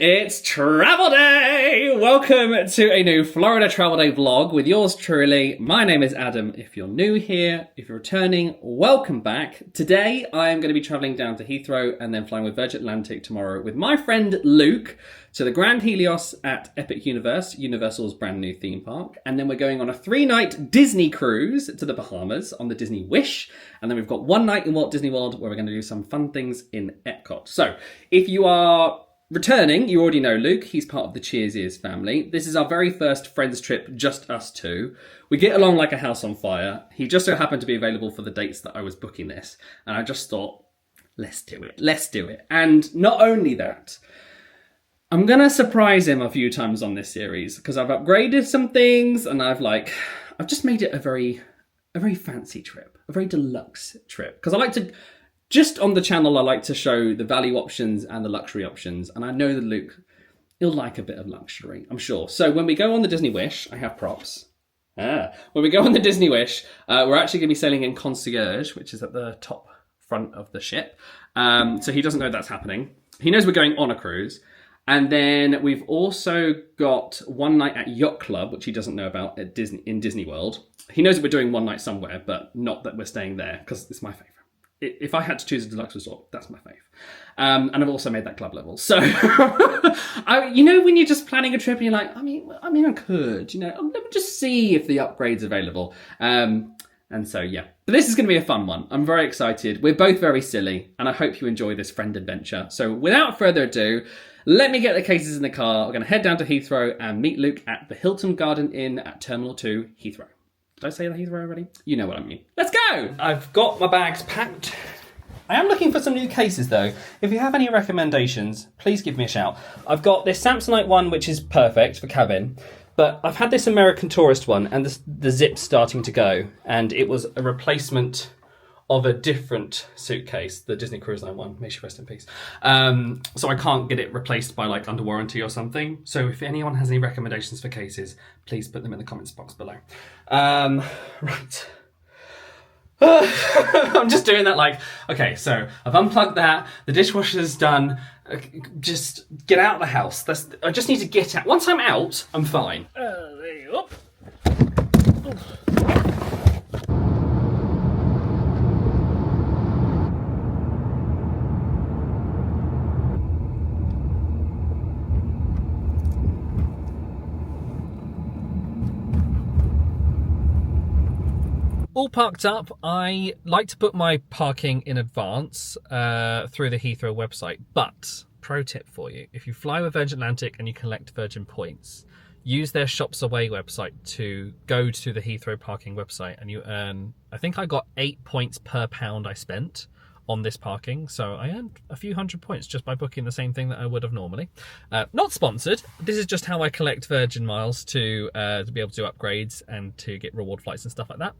it's travel day! Welcome to a new Florida Travel Day vlog with yours truly. My name is Adam. If you're new here, if you're returning, welcome back. Today I am going to be travelling down to Heathrow and then flying with Virgin Atlantic tomorrow with my friend Luke to the Grand Helios at Epic Universe, Universal's brand new theme park. And then we're going on a 3-night Disney cruise to the Bahamas on the Disney Wish. And then we've got 1 night in Walt Disney World where we're going to do some fun things in Epcot. So if you are returning, you already know Luke. He's part of the Cheers Ears family. This is our very first friends trip, just us two. We get along like a house on fire. He just so happened to be available for the dates that I was booking this. And I just thought, let's do it. Let's do it. And not only that, I'm going to surprise him a few times on this series because I've upgraded some things and I've just made it a very fancy trip, a very deluxe trip. Because I like to, just on the channel, I like to show the value options and the luxury options. And I know that Luke, he'll like a bit of luxury, I'm sure. So when we go on the Disney Wish, I have props. When we go on the Disney Wish, we're actually going to be sailing in Concierge, which is at the top front of the ship. So he doesn't know that's happening. He knows we're going on a cruise. And then we've also got 1 night at Yacht Club, which he doesn't know about at Disney World. He knows that we're doing 1 night somewhere, but not that we're staying there, because it's my favourite. If I had to choose a deluxe resort, that's my fave. And I've also made that club level. So, you know when you're just planning a trip and you're like, I mean, I could, let me just see if the upgrade's available. And so, yeah. But this is going to be a fun one. I'm very excited. We're both very silly, and I hope you enjoy this friend adventure. So without further ado, let me get the cases in the car. We're going to head down to Heathrow and meet Luke at the Hilton Garden Inn at Terminal 2, Heathrow. Did I say the Heathrow already? You know what I mean. Let's go! I've got my bags packed. I am looking for some new cases though. If you have any recommendations, please give me a shout. I've got this Samsonite one, which is perfect for cabin. But I've had this American Tourist one, and the zip's starting to go. And it was a replacement of a different suitcase, the Disney Cruise Line one. May she rest in peace. So I can't get it replaced by under warranty or something. So if anyone has any recommendations for cases, please put them in the comments box below. Right. I'm just doing that okay, so I've unplugged that, the dishwasher's done, just get out of the house. I just need to get out. Once I'm out, I'm fine. All parked up. I like to book my parking in advance through the Heathrow website. But, pro tip for you, if you fly with Virgin Atlantic and you collect Virgin points, use their Shops Away website to go to the Heathrow parking website and you earn, I think I got 8 points per pound I spent on this parking. So I earned a few hundred points just by booking the same thing that I would have normally. Not sponsored. This is just how I collect Virgin miles to be able to do upgrades and to get reward flights and stuff like that.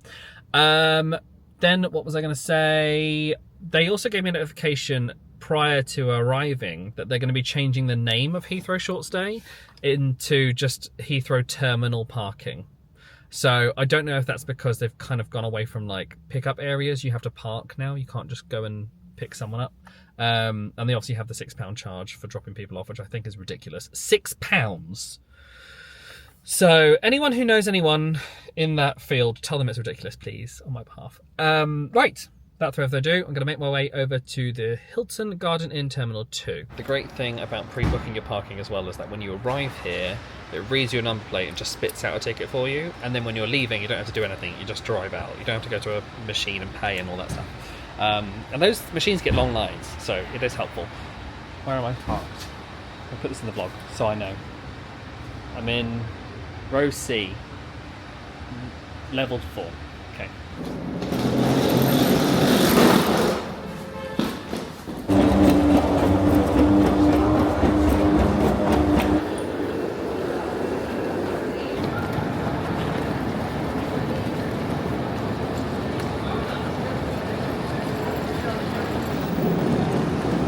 Then what was I going to say? They also gave me a notification prior to arriving that they're going to be changing the name of Heathrow Short Stay into just Heathrow Terminal Parking. So I don't know if that's because they've kind of gone away from pickup areas. You have to park now. You can't just go and pick someone up. And they obviously have the £6 charge for dropping people off, which I think is ridiculous. £6. So anyone who knows anyone in that field, tell them it's ridiculous, please, on my behalf. Right. Without further ado, I'm going to make my way over to the Hilton Garden Inn Terminal 2. The great thing about pre-booking your parking as well is that when you arrive here, it reads your number plate and just spits out a ticket for you. And then when you're leaving, you don't have to do anything. You just drive out. You don't have to go to a machine and pay and all that stuff. And those machines get long lines, so it is helpful. Where am I parked? I'll put this in the vlog so I know. I'm in row C, level 4. Okay.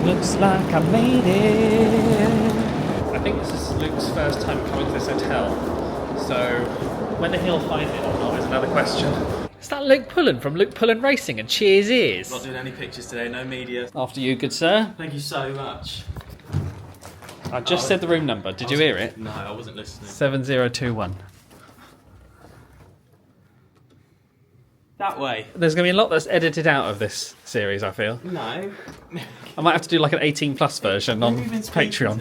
Looks like I made it. I think this is Luke's first time coming to this hotel, so whether he'll find it or not is another question. Is that Luke Pullen from Luke Pullen Racing and Cheers Ears? Not doing any pictures today, no media. After you, good sir. Thank you so much. I just said the room number. Did you hear it? No, I wasn't listening. 7021. That way. There's going to be a lot that's edited out of this series, I feel. No. I might have to do like an 18 plus version on Patreon.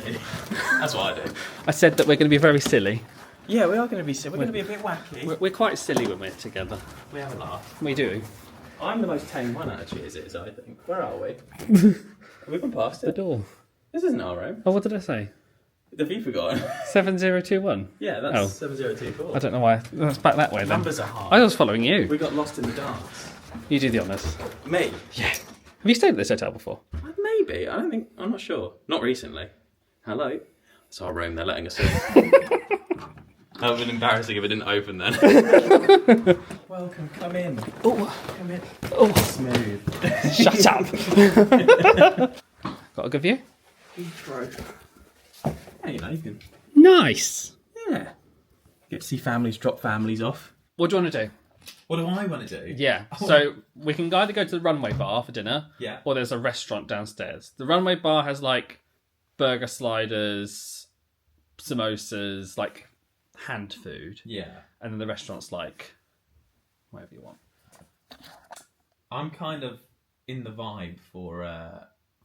That's what I do. I said that we're going to be very silly. Yeah, we are going to be silly. We're going to be a bit wacky. We're quite silly when we're together. We have a laugh. We do. I'm the most tame one actually, as it is, I think. Where are we? Have we gone past The it? door. This isn't our room. Oh, what did I say? Have you forgotten? 7021. Yeah, that's Oh. 7024. I don't know why. That's back that way then. Numbers are I hard. was following you. We got lost in the dance. You do the honours. Me? Yeah. Have you stayed at this hotel before? Maybe. I don't think. I'm not sure. Not recently. Hello. It's our room. They're letting us in. That would have been embarrassing if it didn't open then. Welcome. Come in. Oh, Come in. oh. Smooth. Shut up. Got a good view? Intro. Yeah, you know, you can. Nice. Yeah. Get to see families drop families off. What do you want to do? What do I want to do? Yeah. So we can either go to the runway bar for dinner, Yeah. or there's a restaurant downstairs. The runway bar has like burger sliders, samosas, like hand food, Yeah. and then the restaurant's like whatever you want. I'm kind of in the vibe for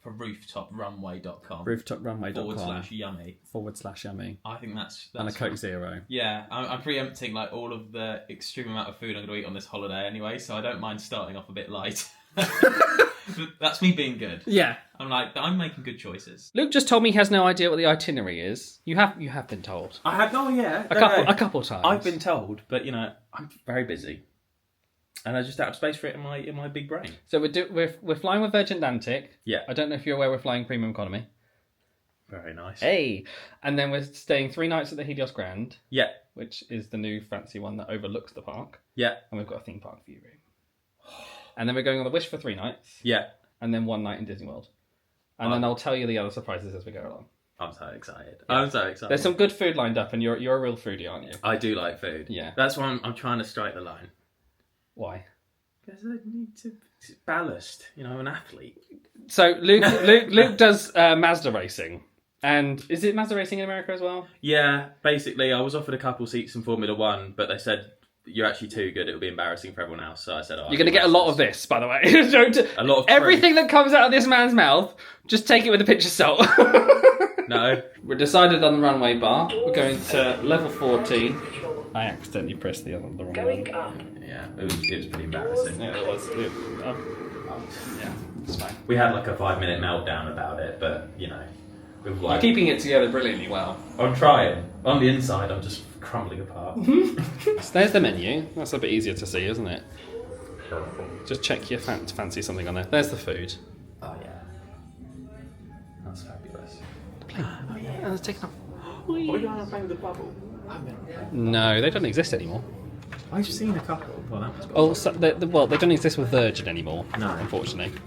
rooftoprunway.com Rooftoprunway.com /yummy. /yummy I think that's and a Coke Zero. Yeah, I'm preempting like all of the extreme amount of food I'm going to eat on this holiday anyway, so I don't mind starting off a bit light. That's me being good. Yeah. I'm making good choices. Luke just told me he has no idea what the itinerary is. You have been told I have a couple times. I've been told, but you know I'm very busy, and I just don't have space for it in my big brain. So we're flying with Virgin Atlantic. Yeah. I don't know if you're aware we're flying premium economy. Very nice. Hey, and then we're staying 3 nights at the Helios Grand, Yeah, which is the new fancy one that overlooks the park, yeah, and we've got a theme park view room. And then we're going on the Wish for 3 nights, yeah. and then 1 night in Disney World. And then I'll tell you the other surprises as we go along. I'm so excited. I'm so excited. There's some good food lined up, and you're a real foodie, aren't you? I do like food. Yeah. That's why I'm trying to strike the line. Why? Because I need to ballast. You know, I'm an athlete. So Luke does Mazda racing. And is it Mazda racing in America as well? Yeah, basically, I was offered a couple seats in Formula One, but they said you're actually too good. It would be embarrassing for everyone else. So I said, "Oh, You're going to get a lot of this, by the way. A lot of everything that comes out of this man's mouth. Just take it with a pinch of salt. No, We're decided on the runway bar. We're going to level 14. I accidentally pressed the wrong one. yeah, it was pretty embarrassing. Yeah, it was. Yeah, it's fine. We had like a 5-minute meltdown about it, but you know, we were You're like, keeping it together brilliantly well. I'm trying. On the inside, I'm just crumbling apart. So there's the menu. That's a bit easier to see, isn't it? Just check your fancy something on there. There's the food. Oh yeah, that's fabulous. Oh, it's taken up. Are we going on playing with the bubble? No, they don't exist anymore. I've seen a couple. Well, that was Oh, so they don't exist with Virgin anymore. No. Unfortunately.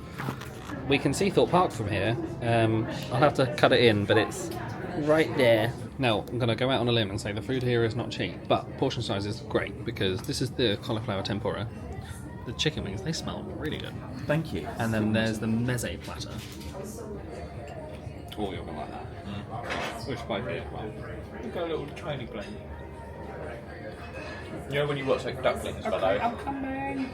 We can see Thorpe Park from here. I'll have to cut it in, but it's right there. Now, I'm going to go out on a limb and say the food here is not cheap, but portion size is great because this is the cauliflower tempura. The chicken wings, they smell really good. Thank you. And then there's the meze platter. Oh, you're going to like that. Which might be it. We've got a little training plane. You know when you watch like ducklings, but like, I'm coming!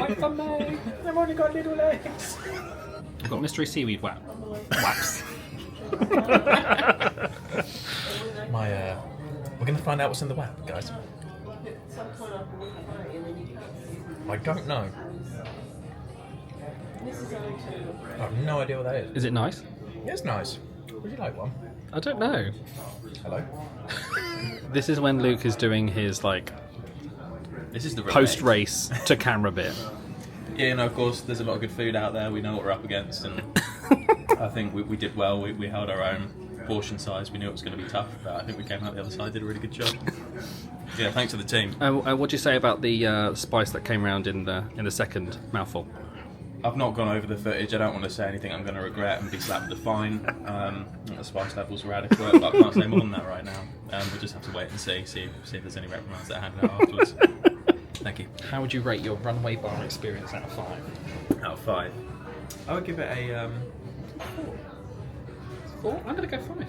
I'm coming! I've only got little legs. I've got mystery seaweed wax. We're gonna find out what's in the wrap, guys. I don't know. I have no idea what that is. Is it nice? Yeah, it's nice. Would you like one? I don't know. Hello. This is when Luke is doing his like This is the post-race to camera bit. Yeah, and of course, there's a lot of good food out there. We know what we're up against, and I think we did well. We held our own portion size. We knew it was going to be tough, but I think we came out the other side, did a really good job. Yeah, thanks to the team. What do you say about the spice that came around in the second mouthful? I've not gone over the footage. I don't want to say anything I'm going to regret and be slapped with a fine. The spice levels were adequate, but I can't say more than that right now. We'll just have to wait and see if there's any reprimands that are handed out afterwards. Thank you. How would you rate your runway bar experience out of 5? Out of 5, I would give it a 4? I'm going to go 5.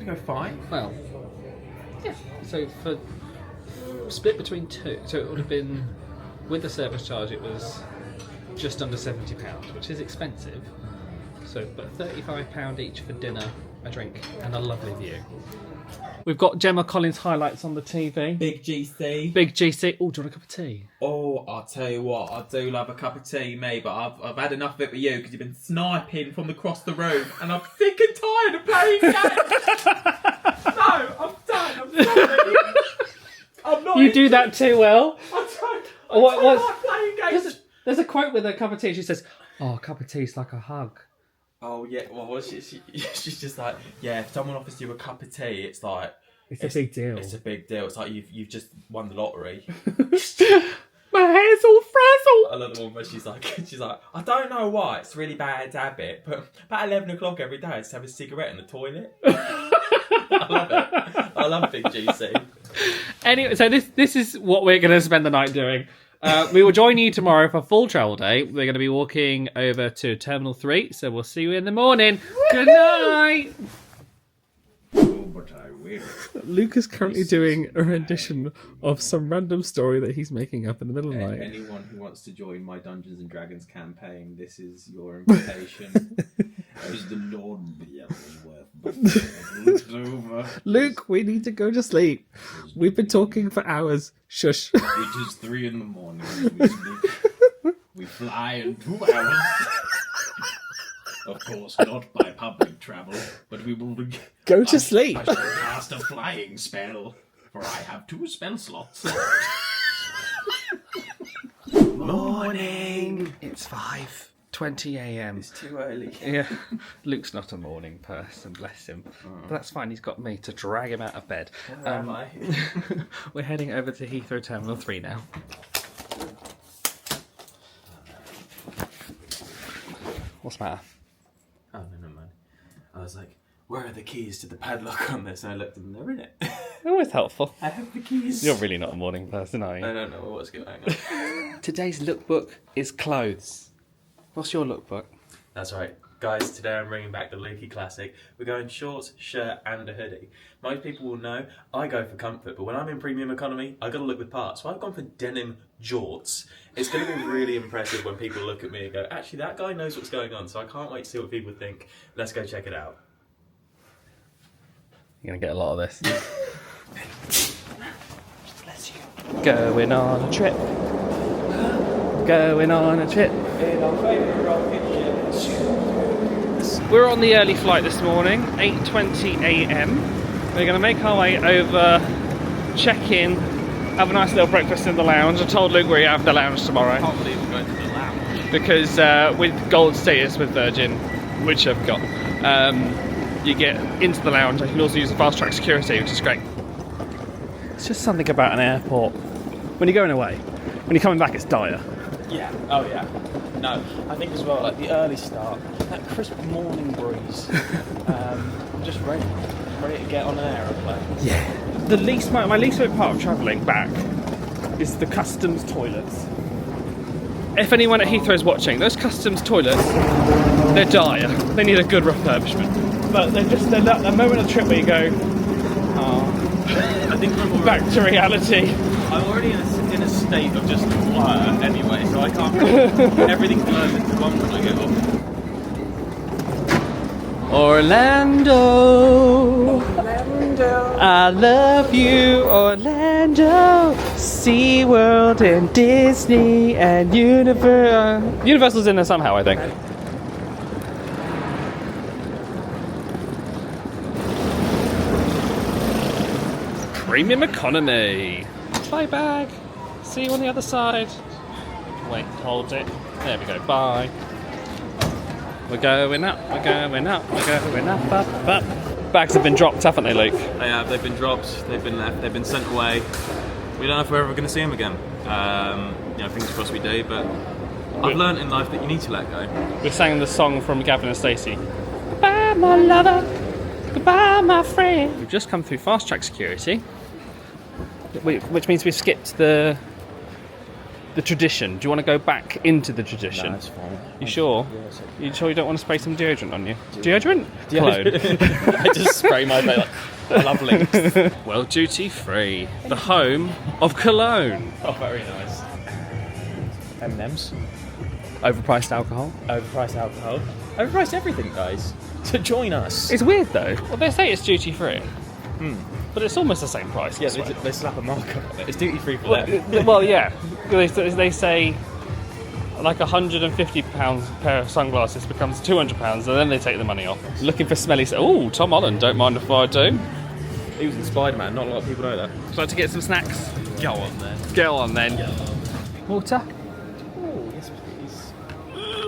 gonna go 5. Well, yeah. So for split between two, so it would have been with the service charge. It was just under £70, which is expensive. So, but £35 each for dinner, a drink, and a lovely view. We've got Gemma Collins highlights on the TV. Big GC. Big GC. Oh, do you want a cup of tea? Oh, I'll tell you what, I do love a cup of tea, mate, but I've had enough of it with you because you've been sniping from across the room and I'm sick and tired of playing games. No, I'm done. I'm sorry. I'm not. You do that too well. I don't. What? like playing games. There's a quote with a cup of tea. She says, "Oh, a cup of tea's like a hug." Oh yeah, well she's just like, yeah, if someone offers you a cup of tea, it's like It's a big deal. It's a big deal. It's like you've just won the lottery. My hair's all frazzled. I love the one where she's like, I don't know why, it's a really bad habit, but about 11 o'clock every day I just have a cigarette in the toilet. I love it. I love Big GC. Anyway, so this is what we're going to spend the night doing. We will join you tomorrow for full travel day. We're going to be walking over to Terminal 3, so we'll see you in the morning. Good night! But I will. Luke is currently doing a rendition of some random story that he's making up in the middle of the night. Anyone who wants to join my Dungeons and Dragons campaign, this is your invitation. As the Lord Beowulf over. Luke, we need to go to sleep. We've been talking for hours. Shush. It is 3 a.m. as we speak. We fly in 2 hours. Of course, not by public travel, but we will Go to sleep. I shall cast a flying spell, for I have 2 spell slots. Morning. It's 5:20 a.m. It's too early. Yeah, Luke's not a morning person, bless him. But that's fine, he's got me to drag him out of bed. Where am I? We're heading over to Heathrow Terminal 3 now. What's the matter? Oh, no, never mind. I was like, where are the keys to the padlock on this? And I looked and they're in it. Always helpful. I have the keys. You're really not a morning person, are you? I don't know what's going on. Today's lookbook is clothes. What's your lookbook? That's right. Guys, today I'm bringing back the Lukey Classic. We're going shorts, shirt and a hoodie. Most people will know I go for comfort, but when I'm in premium economy, I got to look with parts. So I've gone for denim jorts. It's going to be really impressive when people look at me and go, actually, that guy knows what's going on, so I can't wait to see what people think. Let's go check it out. You're going to get a lot of this. Bless you. Going on a trip. Going on a trip. In our favourite rocket ship. We're on the early flight this morning, 8:20 a.m. We're going to make our way over, check in, have a nice little breakfast in the lounge. I told Luke we're having the lounge tomorrow. I can't believe we're going to the lounge. Because with gold status with Virgin, which I've got, you get into the lounge. I can also use the fast track security, which is great. It's just something about an airport. When you're going away, when you're coming back, it's dire. Yeah, oh yeah. No, I think as well, like the early start, that crisp morning breeze, just ready to get on an aeroplane. Yeah. My least favourite part of travelling back is the customs toilets. If anyone at Heathrow is watching, those customs toilets, they're dire. They need a good refurbishment. But they're that moment of the trip where you go, I think we're back to reality. I'm already in a state of just blur anyway, so I can't everything blurs into one when I get off. Orlando, I love you, Orlando. SeaWorld and Disney and Universal. Universal's in there somehow, I think. Premium economy. Bye bag. See you on the other side. Wait, hold it. There we go. Bye. We're going up, we're going up, we're going up, up. Bags have been dropped, haven't they, Luke? They have, they've been dropped, they've been left, they've been sent away. We don't know if we're ever going to see them again. Fingers crossed we do, but I've learned in life that you need to let go. We sang the song from Gavin and Stacey. Goodbye, my lover. Goodbye, my friend. We've just come through fast track security, which means we've skipped the the tradition? Do you want to go back into the tradition? That's fine. You sure? Yeah, it's okay. You sure you don't want to spray some deodorant on you? Deodorant? Cologne. I just spray my face like, lovely. Well, duty free. The home of cologne. Oh, very nice. M&M's. Overpriced alcohol. Overpriced alcohol. Overpriced everything, guys. So join us. It's weird though. Well, they say it's duty free. But it's almost the same price. Yeah, I swear. they slap a marker on it. It's duty free for them. Well, yeah. They say like £150 pair of sunglasses becomes £200, and then they take the money off. Looking for smelly. Oh, Tom Holland. Don't mind if I do. He was in Spider-Man. Not a lot of people know that. Would you like to get some snacks? Go on then. Go on then. Water. Oh, yes, please.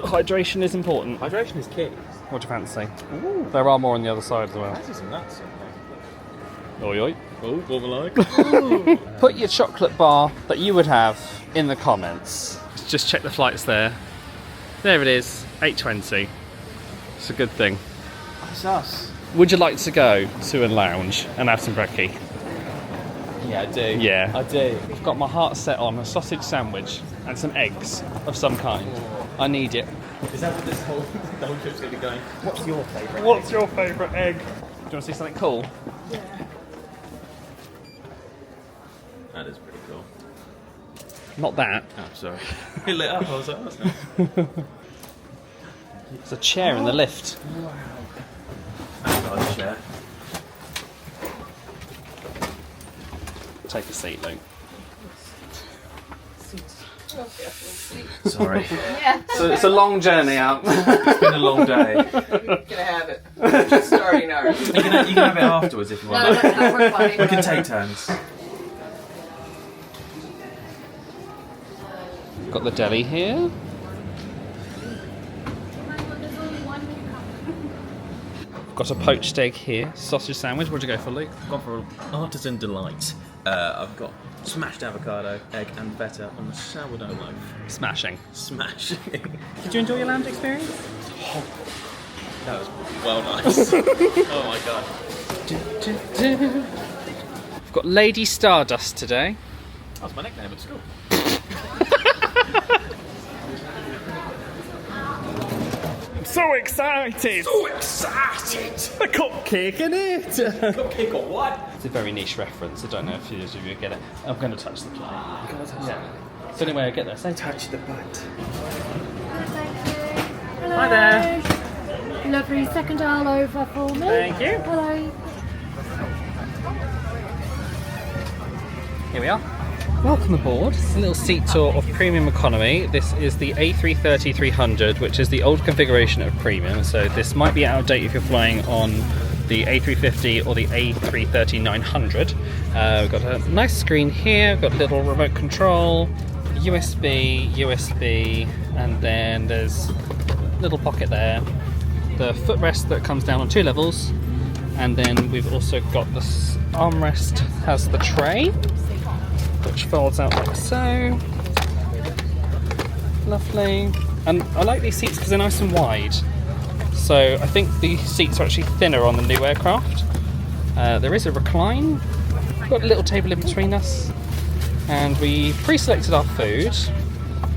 Hydration is important. Hydration is key. What do you fancy? There are more on the other side as well. Fancy some nuts. Oi, oi. Oh, what we like. Put your chocolate bar that you would have in the comments. Just check the flights there. There it is, 8:20. It's a good thing. That's us. Would you like to go to a lounge and have some brekkie? Yeah, I do. Yeah. I do. I've got my heart set on a sausage sandwich and some eggs of some kind. I need it. Is that what this whole trip's going to be going? What's your favourite? What's your favourite egg? Do you want to see something cool? That is pretty cool. Not that. Oh, sorry. It lit up. I was like, oh, that's nice. It's a chair in the lift. Nice chair. Take a seat, Luke. Sorry. Yeah, So it's a long journey out. It's been a long day. you can have it. Just starting now. You can have it afterwards if you No, want. no, we're fine. We can take turns. Got the deli here. Got a poached egg here, sausage sandwich. What'd you go for, Luke? Gone for artisan delight. I've got smashed avocado, egg, and feta on a sourdough loaf. Smashing. Smashing. Did you enjoy your lounge experience? That was well nice. Oh my god. We've got Lady Stardust today. That was my nickname at school. I'm so excited! So excited! A cupcake in it! Cupcake or what? It's a very niche reference. I don't know if those of you get it. I'm going to touch the plate. You gotta touch Yeah. It's the only way I get there. Say Touch the butt. Hello. Hi there. Lovely second aisle over for me. Thank you. Hello. Here we are. Welcome aboard. It's a little seat tour of Premium Economy. This is the A330-300, which is the old configuration of Premium. So this might be out of date if you're flying on the A350 or the A330-900. We've got a nice screen here. We've got a little remote control, USB, and then there's a little pocket there. The footrest that comes down on 2 levels, and then we've also got this armrest has the tray, which folds out like so. Lovely. And I like these seats because they're nice and wide. So I think the seats are actually thinner on the new aircraft. There is a recline. We've got a little table in between us. And we pre-selected our food.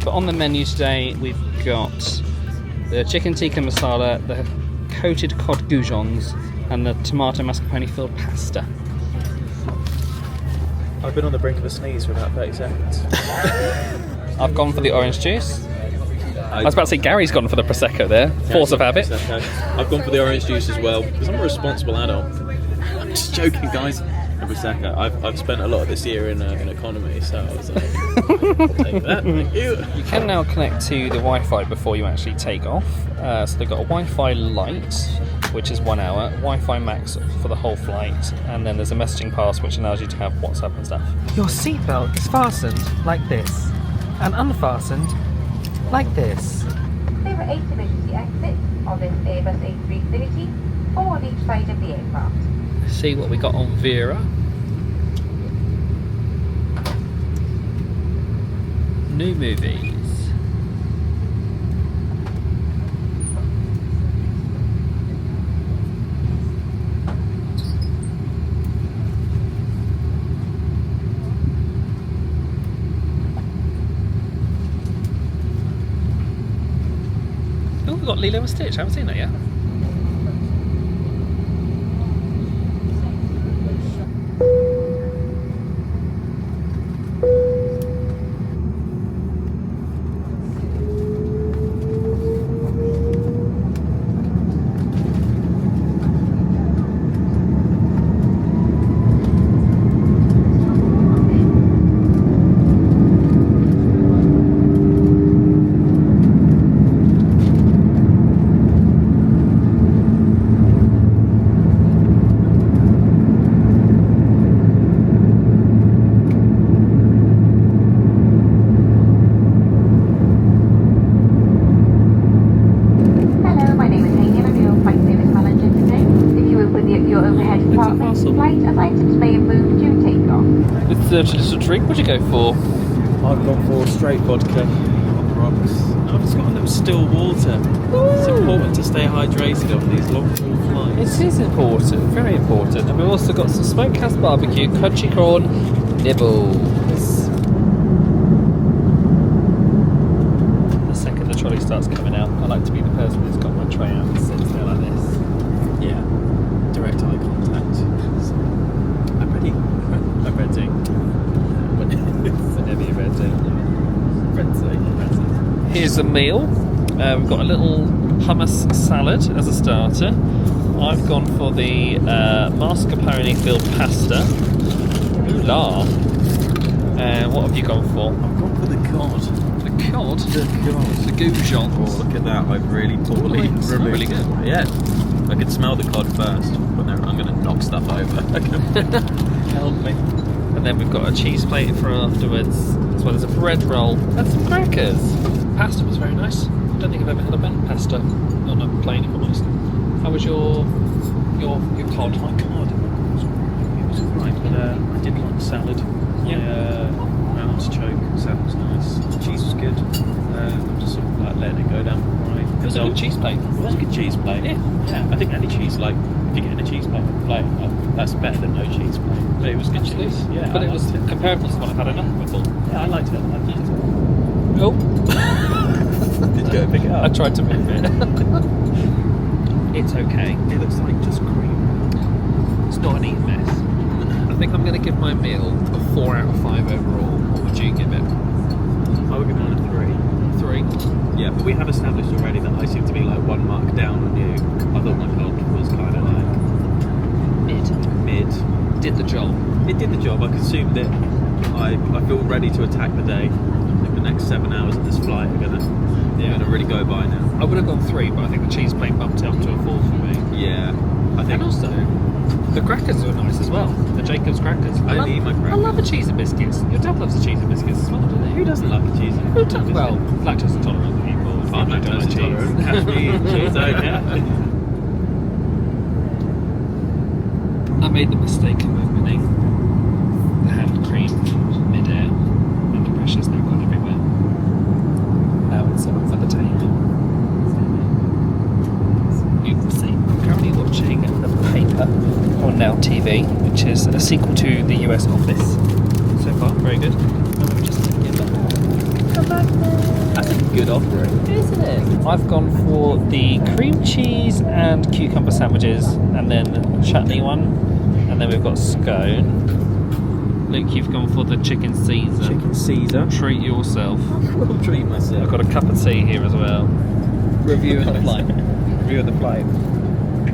But on the menu today we've got the chicken tikka masala, the coated cod goujons, and the tomato mascarpone filled pasta. I've been on the brink of a sneeze for about 30 seconds. I've gone for the orange juice. I was about to say Gary's gone for the Prosecco there. Force of habit. I've gone for the orange juice as well because I'm a responsible adult. I'm just joking, guys. A Prosecco. I've spent a lot of this year in economy, so I was like, I'll take that. Thank you. You can now connect to the Wi-Fi before you actually take off. So they've got a Wi-Fi Lite, which is 1 hour, Wi-Fi Max for the whole flight, and then there's a messaging pass which allows you to have WhatsApp and stuff. Your seatbelt is fastened like this, and unfastened like this. There are 8 emergency exits on this Airbus A330, 4 on each side of the aircraft. See what we got on Vera. New movies. got Lilo and Stitch. I haven't seen that yet. Hello, my name is Amy and I'm your flight service manager today. If you open your overhead compartment, parcel. flight as items may have moved due takeoff. It's a little drink. What'd you go for? I've gone for straight vodka on the rocks. I've just got a little still water. It's important to stay hydrated on these long haul flights. It is important, very important. And we've also got some smokehouse barbecue, crunchy corn nibbles. The second the trolley starts coming out, I like to be the person who's got my tray out and sits there like this. Yeah, direct eye contact. I'm ready. I'm ready. Whenever you're ready. Here's a meal. We've got a little hummus salad as a starter. I've gone for the mascarpone filled pasta. Ooh la! And what have you gone for? I've gone for the cod. The cod? The cod. The goujons. Oh, look at that. I've really poorly It smells really good. Yeah. I could smell the cod first, but then I'm going to knock stuff over. Help me. And then we've got a cheese plate for afterwards, as well as a bread roll and some crackers. Pasta was very nice. I don't think I've ever had a better pasta on a plane, if I'm honest. How was your cod? My cod. It was alright, but I did like the salad. Yeah. My artichoke salad was nice. Cheese was good. I'm just sort of like letting it go down right. It was a good cheese plate. It was a good cheese plate. Yeah. I think any cheese, like if you're getting a cheese plate, that's better than no cheese plate. But it was good cheese. Yeah, But I it was liked comparable to what I've had enough before. Yeah, I liked it. Oh. Did you go pick it up? I tried to move it. It's okay. It looks like just cream. It's not an eat mess. I think I'm going to give my meal a 4 out of 5 overall. What would you give it? I would give it a 3. 3. Yeah, but we have established already that I seem to be like 1 mark down on you. I thought my cod was kind of like mid. Did the job. It did the job. I consumed it. I feel ready to attack the day. I think the next 7 hours of this flight are gonna really go by now. I would have gone 3, but I think the cheese plate bumped it up to a 4 for me. Yeah, I think And also, the crackers were nice as well. The Jacob's crackers. I only eat my crackers. I love the cheese and biscuits. Your dad loves the cheese and biscuits as well, doesn't he? Who doesn't like a cheese? Who does? Well, lactose intolerant people. I'm People who don't lactose like cheese. intolerant. Catch me eating cheese, I don't care. I made the mistake of opening the hand cream mid-air, and the pressure's now gone everywhere. Now it's all for the table. You can see, I'm currently watching The Paper on Now TV, which is a sequel to The US Office. So far, very good. And we've just taken it back. Come back there. That's a good offering. Isn't it? I've gone for the cream cheese and cucumber sandwiches, and then the chutney one, and then we've got scone. Luke, you've gone for the chicken Caesar. Chicken Caesar. Treat yourself. I'll treat myself. I've got a cup of tea here as well. Review of the flight. Review of the flight.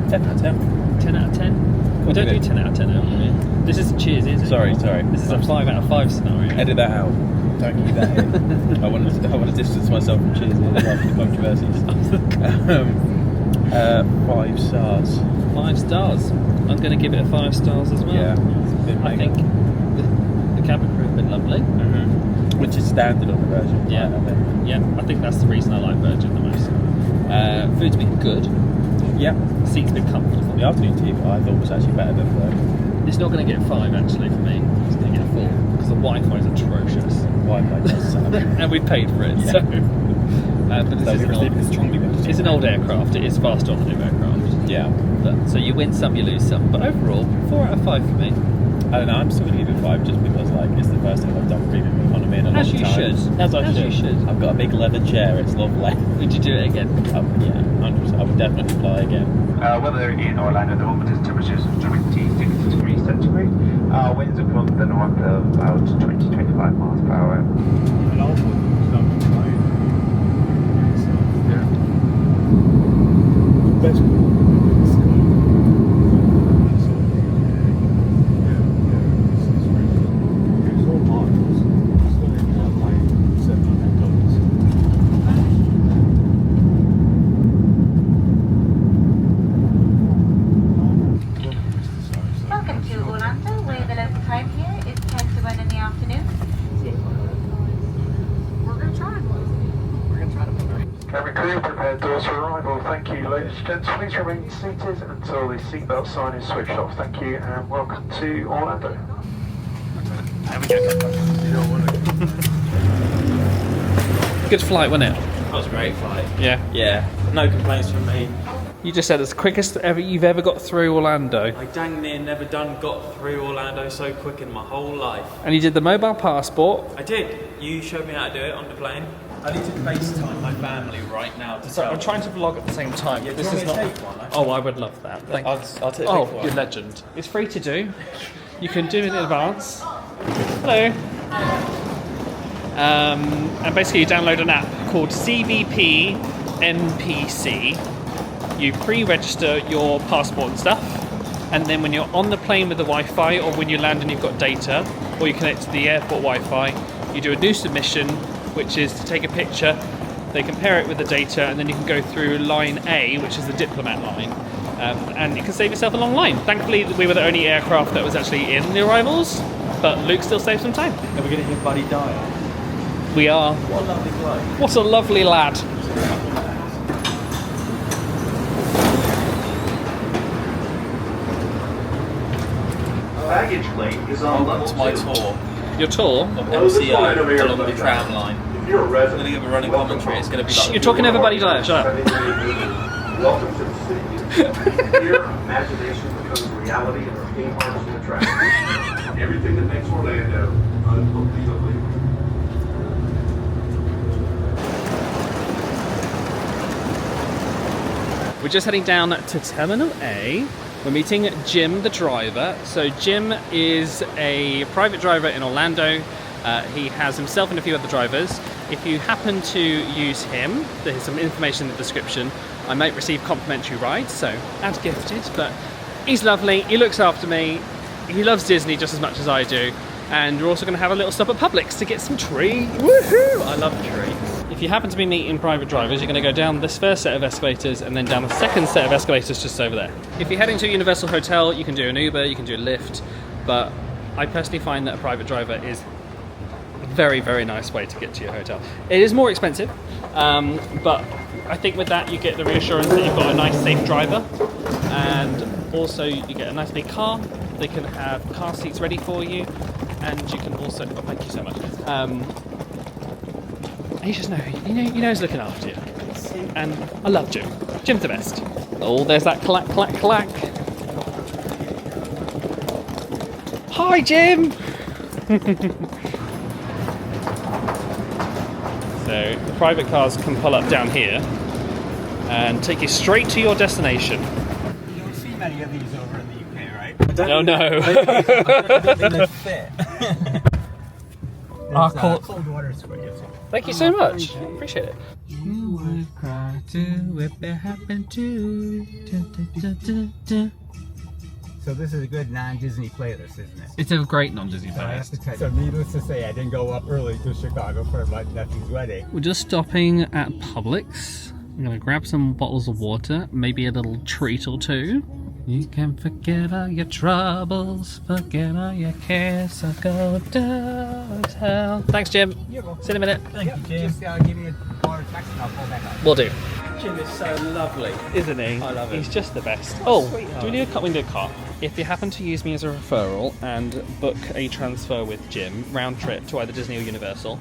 10 out of 10. 10 out of 10? We don't do 10 out of 10 out, do we? This isn't Cheers, is it? Sorry. This is a 5 out of 5 scenario. Edit that out. Don't keep that in. I want to distance myself from Cheers after the controversies. 5 stars. 5 stars. I'm going to give it a 5 stars as well. Yeah. It's been I think the cabin crew have been lovely. Which is standard on the version. Yeah. I think. Yeah, I think that's the reason I like Virgin the most. Food's been good. Yeah. Seats been comfortable. The afternoon tea I thought was actually better than the It's not going to get 5 actually for me. It's going to get 4 because the Wi-Fi is atrocious, Wi-Fi does suck. and we paid for it. Yeah. So, but this is it's an old aircraft. It is faster on the new aircraft. Yeah. But, so you win some, you lose some. But overall, 4 out of 5 for me. I don't know, I'm still going to give it 5 just because like it's the first time I've done premium economy in a long As time. you should. As you should. I've got a big leather chair, it's lovely. Would you do it again? Yeah, 100%. I would definitely fly again. Weather in Orlando at the moment is temperatures of 26 degrees centigrade. Winds are from the north of about 20-25 miles per hour. And also, some flying. Best. Welcome to Orlando, where the local time here is 10 to 1 in the afternoon. We're going to try. Cabin crew, prepare doors for arrival. Thank you, ladies and gents. Please remain seated until the seatbelt sign is switched off. Thank you, and welcome to Orlando. Good flight, wasn't it? That was a great flight. Yeah. Yeah, no complaints from me. You just said it's the quickest ever you've ever got through Orlando. I dang near never got through Orlando so quick in my whole life. And you did the mobile passport. I did. You showed me how to do it on the plane. I need to FaceTime my family right now to So tell I'm trying to vlog at the same time. Yeah, do this you is want not. me to take one? Oh, I would love that. Thank I'll take Oh, one. you legend. It's free to do. You can do it in advance. Hello. And basically you download an app called CBP NPC. You pre-register your passport and stuff, and then when you're on the plane with the Wi-Fi, or when you land and you've got data, or you connect to the airport Wi-Fi, you do a new submission, which is to take a picture. They compare it with the data, and then you can go through line A, which is the diplomat line, and you can save yourself a long line. Thankfully, we were the only aircraft that was actually in the arrivals, but Luke still saved some time. Are we going to hear Buddy die? We are. What a lovely bloke. What a lovely lad. Baggage claim is on level To my 2. tour Your tour? of this line over MCO here along is the like tram that. line. If you're a I'm resident, going to give a running welcome commentary. It's going to be Shh, like you're talking everybody like, shut up. Welcome to the city. Here, imagination becomes reality and our theme parks and attractions. Everything that makes Orlando unbelievably. We're just heading down to Terminal A. We're meeting Jim, the driver. So Jim is a private driver in Orlando. He has himself and a few other drivers. If you happen to use him, there's some information in the description. I might receive complimentary rides, so add gifted. But he's lovely. He looks after me. He loves Disney just as much as I do. And we're also going to have a little stop at Publix to get some treats. Woohoo! I love treats. If you happen to be meeting private drivers, you're going to go down this first set of escalators and then down the second set of escalators just over there. If you're heading to a Universal Hotel, you can do an Uber, you can do a Lyft, but I personally find that a private driver is a very, very nice way to get to your hotel. It is more expensive, but I think with that you get the reassurance that you've got a nice, safe driver, and also you get a nice big car. They can have car seats ready for you, and you can also, oh, thank you so much. You just know, you know he's looking after you. And I love Jim. Jim's the best. Oh, there's that clack, clack, clack. Hi, Jim! So, the private cars can pull up down here and take you straight to your destination. You don't see many of these over in the UK, right? Oh, no. They fit. Our cold- cold water for you. Thank you so much. Appreciate it. You would cry too if it happened to. So this is a good non-Disney playlist, isn't it? It's a great non-Disney playlist. So needless to say, I didn't go up early to Chicago for my nephew's wedding. We're just stopping at Publix. I'm gonna grab some bottles of water, maybe a little treat or two. You can forget all your troubles, forget all your cares, so go downtown. Thanks, Jim. See you in a minute. Thank you, Jim. Just give me a call or text and I'll pull back up. Will do. Jim is so lovely. Isn't he? I love him. He's just the best. Oh, do we need a cut? We need a cut. If you happen to use me as a referral and book a transfer with Jim, round trip to either Disney or Universal,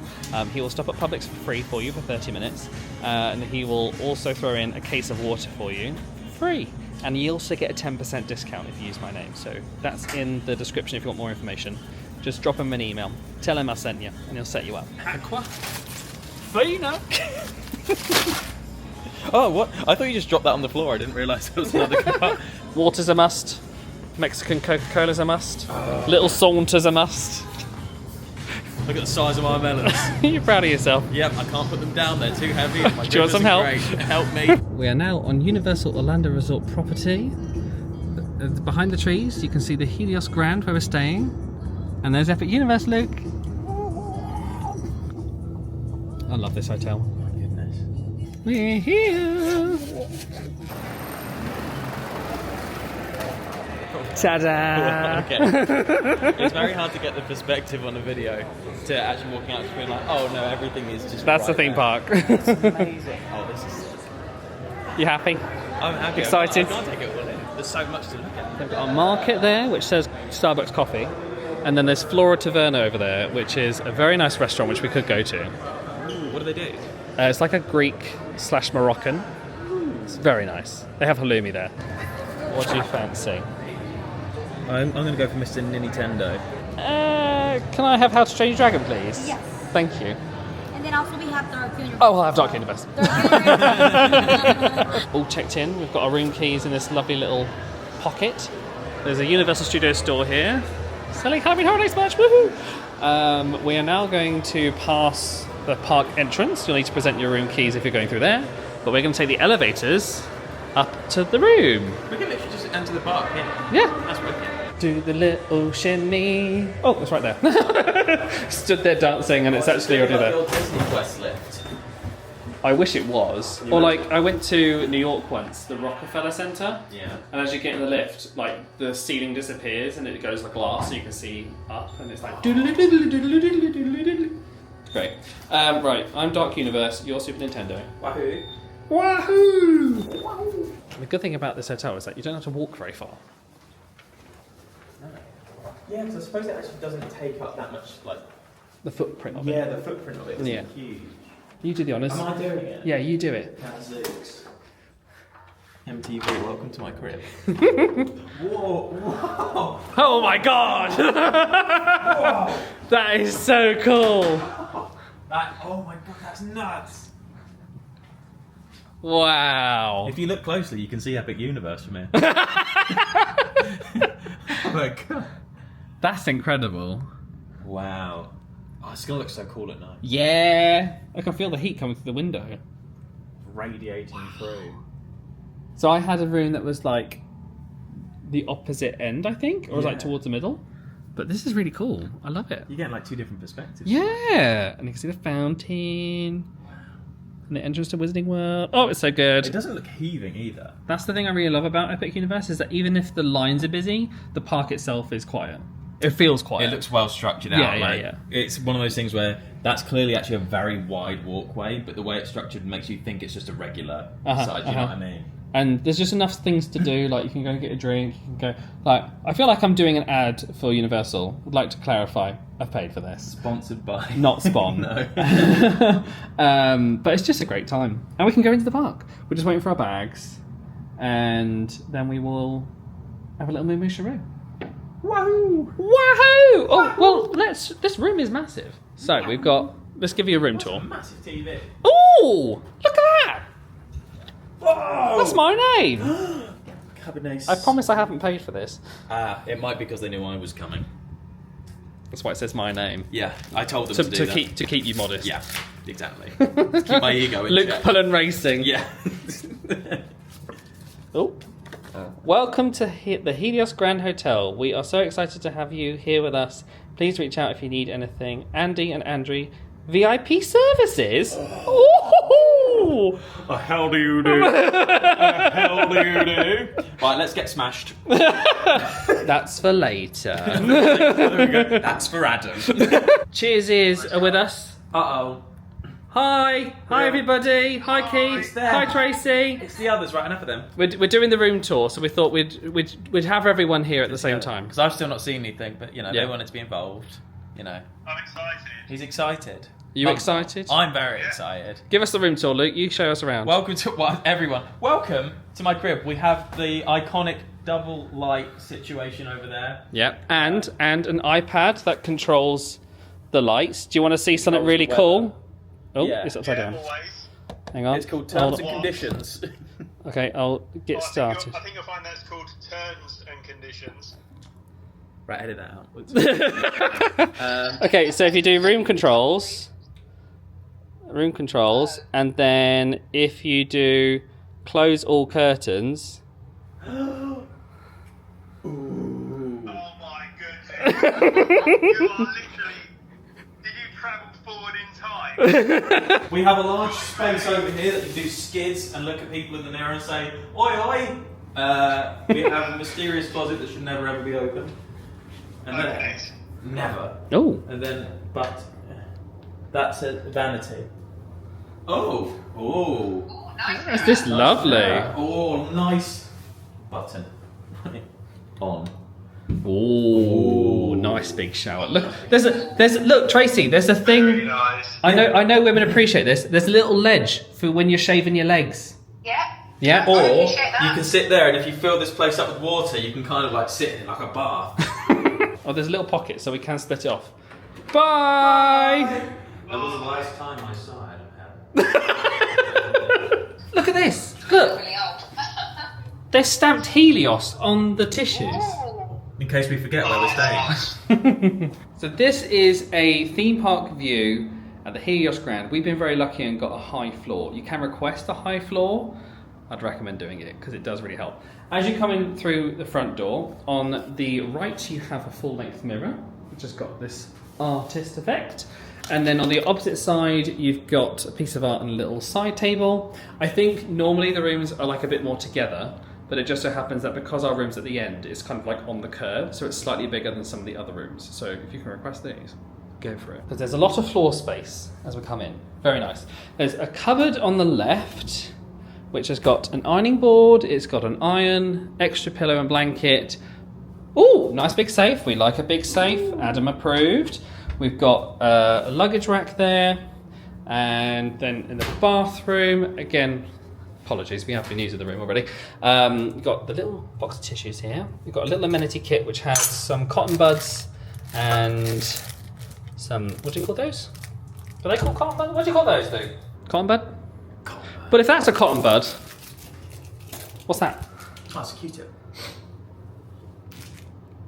he will stop at Publix for free for you for 30 minutes, and he will also throw in a case of water for you free. And you also get a 10% discount if you use my name. So that's in the description if you want more information. Just drop him an email. Tell him I sent you, and he'll set you up. Aqua. Fina. Oh, what? I thought you just dropped that on the floor. I didn't realise there was another cup. Water's a must. Mexican Coca-Cola's a must. Little Saunter's a must. Look at the size of my melons. You're proud of yourself. Yep, I can't put them down. They're too heavy. My Do you want grip some isn't help? great. Help me. We are now on Universal Orlando Resort property. Behind the trees, you can see the Helios Grand where we're staying. And there's Epic Universe, Luke. I love this hotel. My goodness. We're here. Ta-da! Okay. It's very hard to get the perspective on a video to actually walking out and being like, oh no, everything is just. That's right the theme there. park. Amazing. Oh, this is. You happy? I'm happy. Excited? I can't take it all in. There's so much to look at. They've got a market there which says Starbucks coffee. And then there's Flora Taverna over there, which is a very nice restaurant which we could go to. Ooh, what do they do? It's like a Greek/Moroccan. It's very nice. They have halloumi there. What do you fancy? I'm going to go for Mr. Nintendo. Can I have How to Train Your Dragon, please? Yes. Thank you. And then also we have Dark Universe. Oh, I'll have Dark Universe. Dark Universe. All checked in. We've got our room keys in this lovely little pocket. There's a Universal Studios store here. Selling Halloween Horror Nights merch, woohoo! We are now going to pass the park entrance. You'll need to present your room keys if you're going through there. But we're going to take the elevators up to the room. We can literally just enter the park, yeah. Yeah. That's wicked. Do the little shimmy. Oh, it's right there. Stood there dancing and it's actually already there. Your Disney Quest lift. I wish it was. Or like, I went to New York once, the Rockefeller Center. Yeah. And as you get in the lift, like the ceiling disappears and it goes like glass, so you can see up, and it's like great. Right, I'm Dark Universe. You're Super Nintendo. Wahoo. Wahoo! The good thing about this hotel is that you don't have to walk very far. Yeah, because I suppose it actually doesn't take up that much, like. The footprint of it. Yeah, the footprint of it is Yeah. huge. You do the honours. Am I doing it? Yeah, you do it. Gadzooks. MTV, welcome to my crib. Whoa, whoa! Oh my god! That is so cool! Oh my god, that's nuts! Wow. If you look closely, you can see Epic Universe from here. Oh my god. That's incredible. Wow. Oh, it's gonna look so cool at night. Yeah. I can feel the heat coming through the window. Radiating through. So I had a room that was like the opposite end, I think, or was like Yeah. towards the middle. But this is really cool. I love it. You get like two different perspectives. Yeah. And you can see the fountain. And the entrance to Wizarding World. Oh, it's so good. It doesn't look heaving either. That's the thing I really love about Epic Universe is that even if the lines are busy, the park itself is quiet. It feels quiet. It looks well structured Yeah, out. yeah, like, yeah. It's one of those things where that's clearly actually a very wide walkway, but the way it's structured makes you think it's just a regular side. Do you know what I mean? And there's just enough things to do. Like you can go and get a drink. You can go. Like I feel like I'm doing an ad for Universal. Would like to clarify. I've paid for this. Sponsored by. Not Spawn. No. But it's just a great time, and we can go into the park. We're just waiting for our bags, and then we will have a little moo moo. Wahoo! Wahoo! Oh well, this room is massive. So we've got. Let's give you a room tour. Massive TV. Oh, look at that! Whoa! That's my name. Cabernet. I promise I haven't paid for this. It might be because they knew I was coming. That's why it says my name. Yeah, I told them to do that. To keep you modest. Yeah, exactly. Keep my ego in Luke check. Pullen Racing. Yeah. Oh. Welcome to the Helios Grand Hotel. We are so excited to have you here with us. Please reach out if you need anything. Andy and Andrew, VIP services. Ooh. How do you do? How do you do? Right, let's get smashed. That's for later. There we go. That's for Adam. Cheers are with us. Uh-oh. Hi everybody. Hi Keith. it's them. Hi Tracy. It's the others, right? Enough of them. We're doing the room tour, so we thought we'd have everyone here at the same time. Because I've still not seen anything, but, you know, Yeah. they wanted to be involved. You know. I'm excited. He's excited. you excited? I'm very excited. Give us the room tour, Luke. You show us around. Welcome to everyone. Welcome to my crib. We have the iconic double light situation over there. Yeah, and an iPad that controls the lights. Do you want to see something Controls really the weather. cool? Oh, Yeah. it's upside down. Always. Hang on. It's called Hold terms and on. conditions. Okay, I'll get started. I think you'll find that's called terms and conditions. Right, edit that out. Okay, so if you do room controls, and then if you do close all curtains, Oh my goodness. You are literally... Did you travel forward in time? We have a large space over here that you can do skids and look at people in the mirror and say, oi oi! We have a mysterious closet that should never ever be opened. And then, Okay. never. oh, And then, but, that's a vanity. Oh, oh. is this lovely? Oh, nice button. On. Oh, nice big shower. Look, look, Tracy. There's a Very thing. nice. I know women appreciate this. There's a little ledge for when you're shaving your legs. Yeah. Yeah. Or appreciate that. you can sit there and if you fill this place up with water, you can kind of like sit in it like a bath. Oh, there's a little pocket so we can split it off. Bye. That was the last time I saw Adam. Look at this. Look, they're stamped Helios on the tissues. In case we forget where we're staying. So this is a theme park view at the Helios Grand. We've been very lucky and got a high floor. You can request a high floor. I'd recommend doing it because it does really help. As you come in through the front door, on the right you have a full-length mirror, which has got this artist effect. And then on the opposite side, you've got a piece of art and a little side table. I think normally the rooms are like a bit more together, but it just so happens that because our room's at the end, it's kind of like on the curve, so it's slightly bigger than some of the other rooms. So if you can request these, go for it. Because there's a lot of floor space as we come in. Very nice. There's a cupboard on the left, which has got an ironing board, it's got an iron, extra pillow and blanket. Ooh, nice big safe. We like a big safe. Adam approved. We've got a luggage rack there. And then in the bathroom, again, apologies, we have been using the room already. We've got the little box of tissues here. We've got a little amenity kit which has some cotton buds and some, what do you call those? Are they called cotton buds? What do you call those, Luke? Cotton bud? But if that's a cotton bud, what's that? Oh, it's a Q-tip.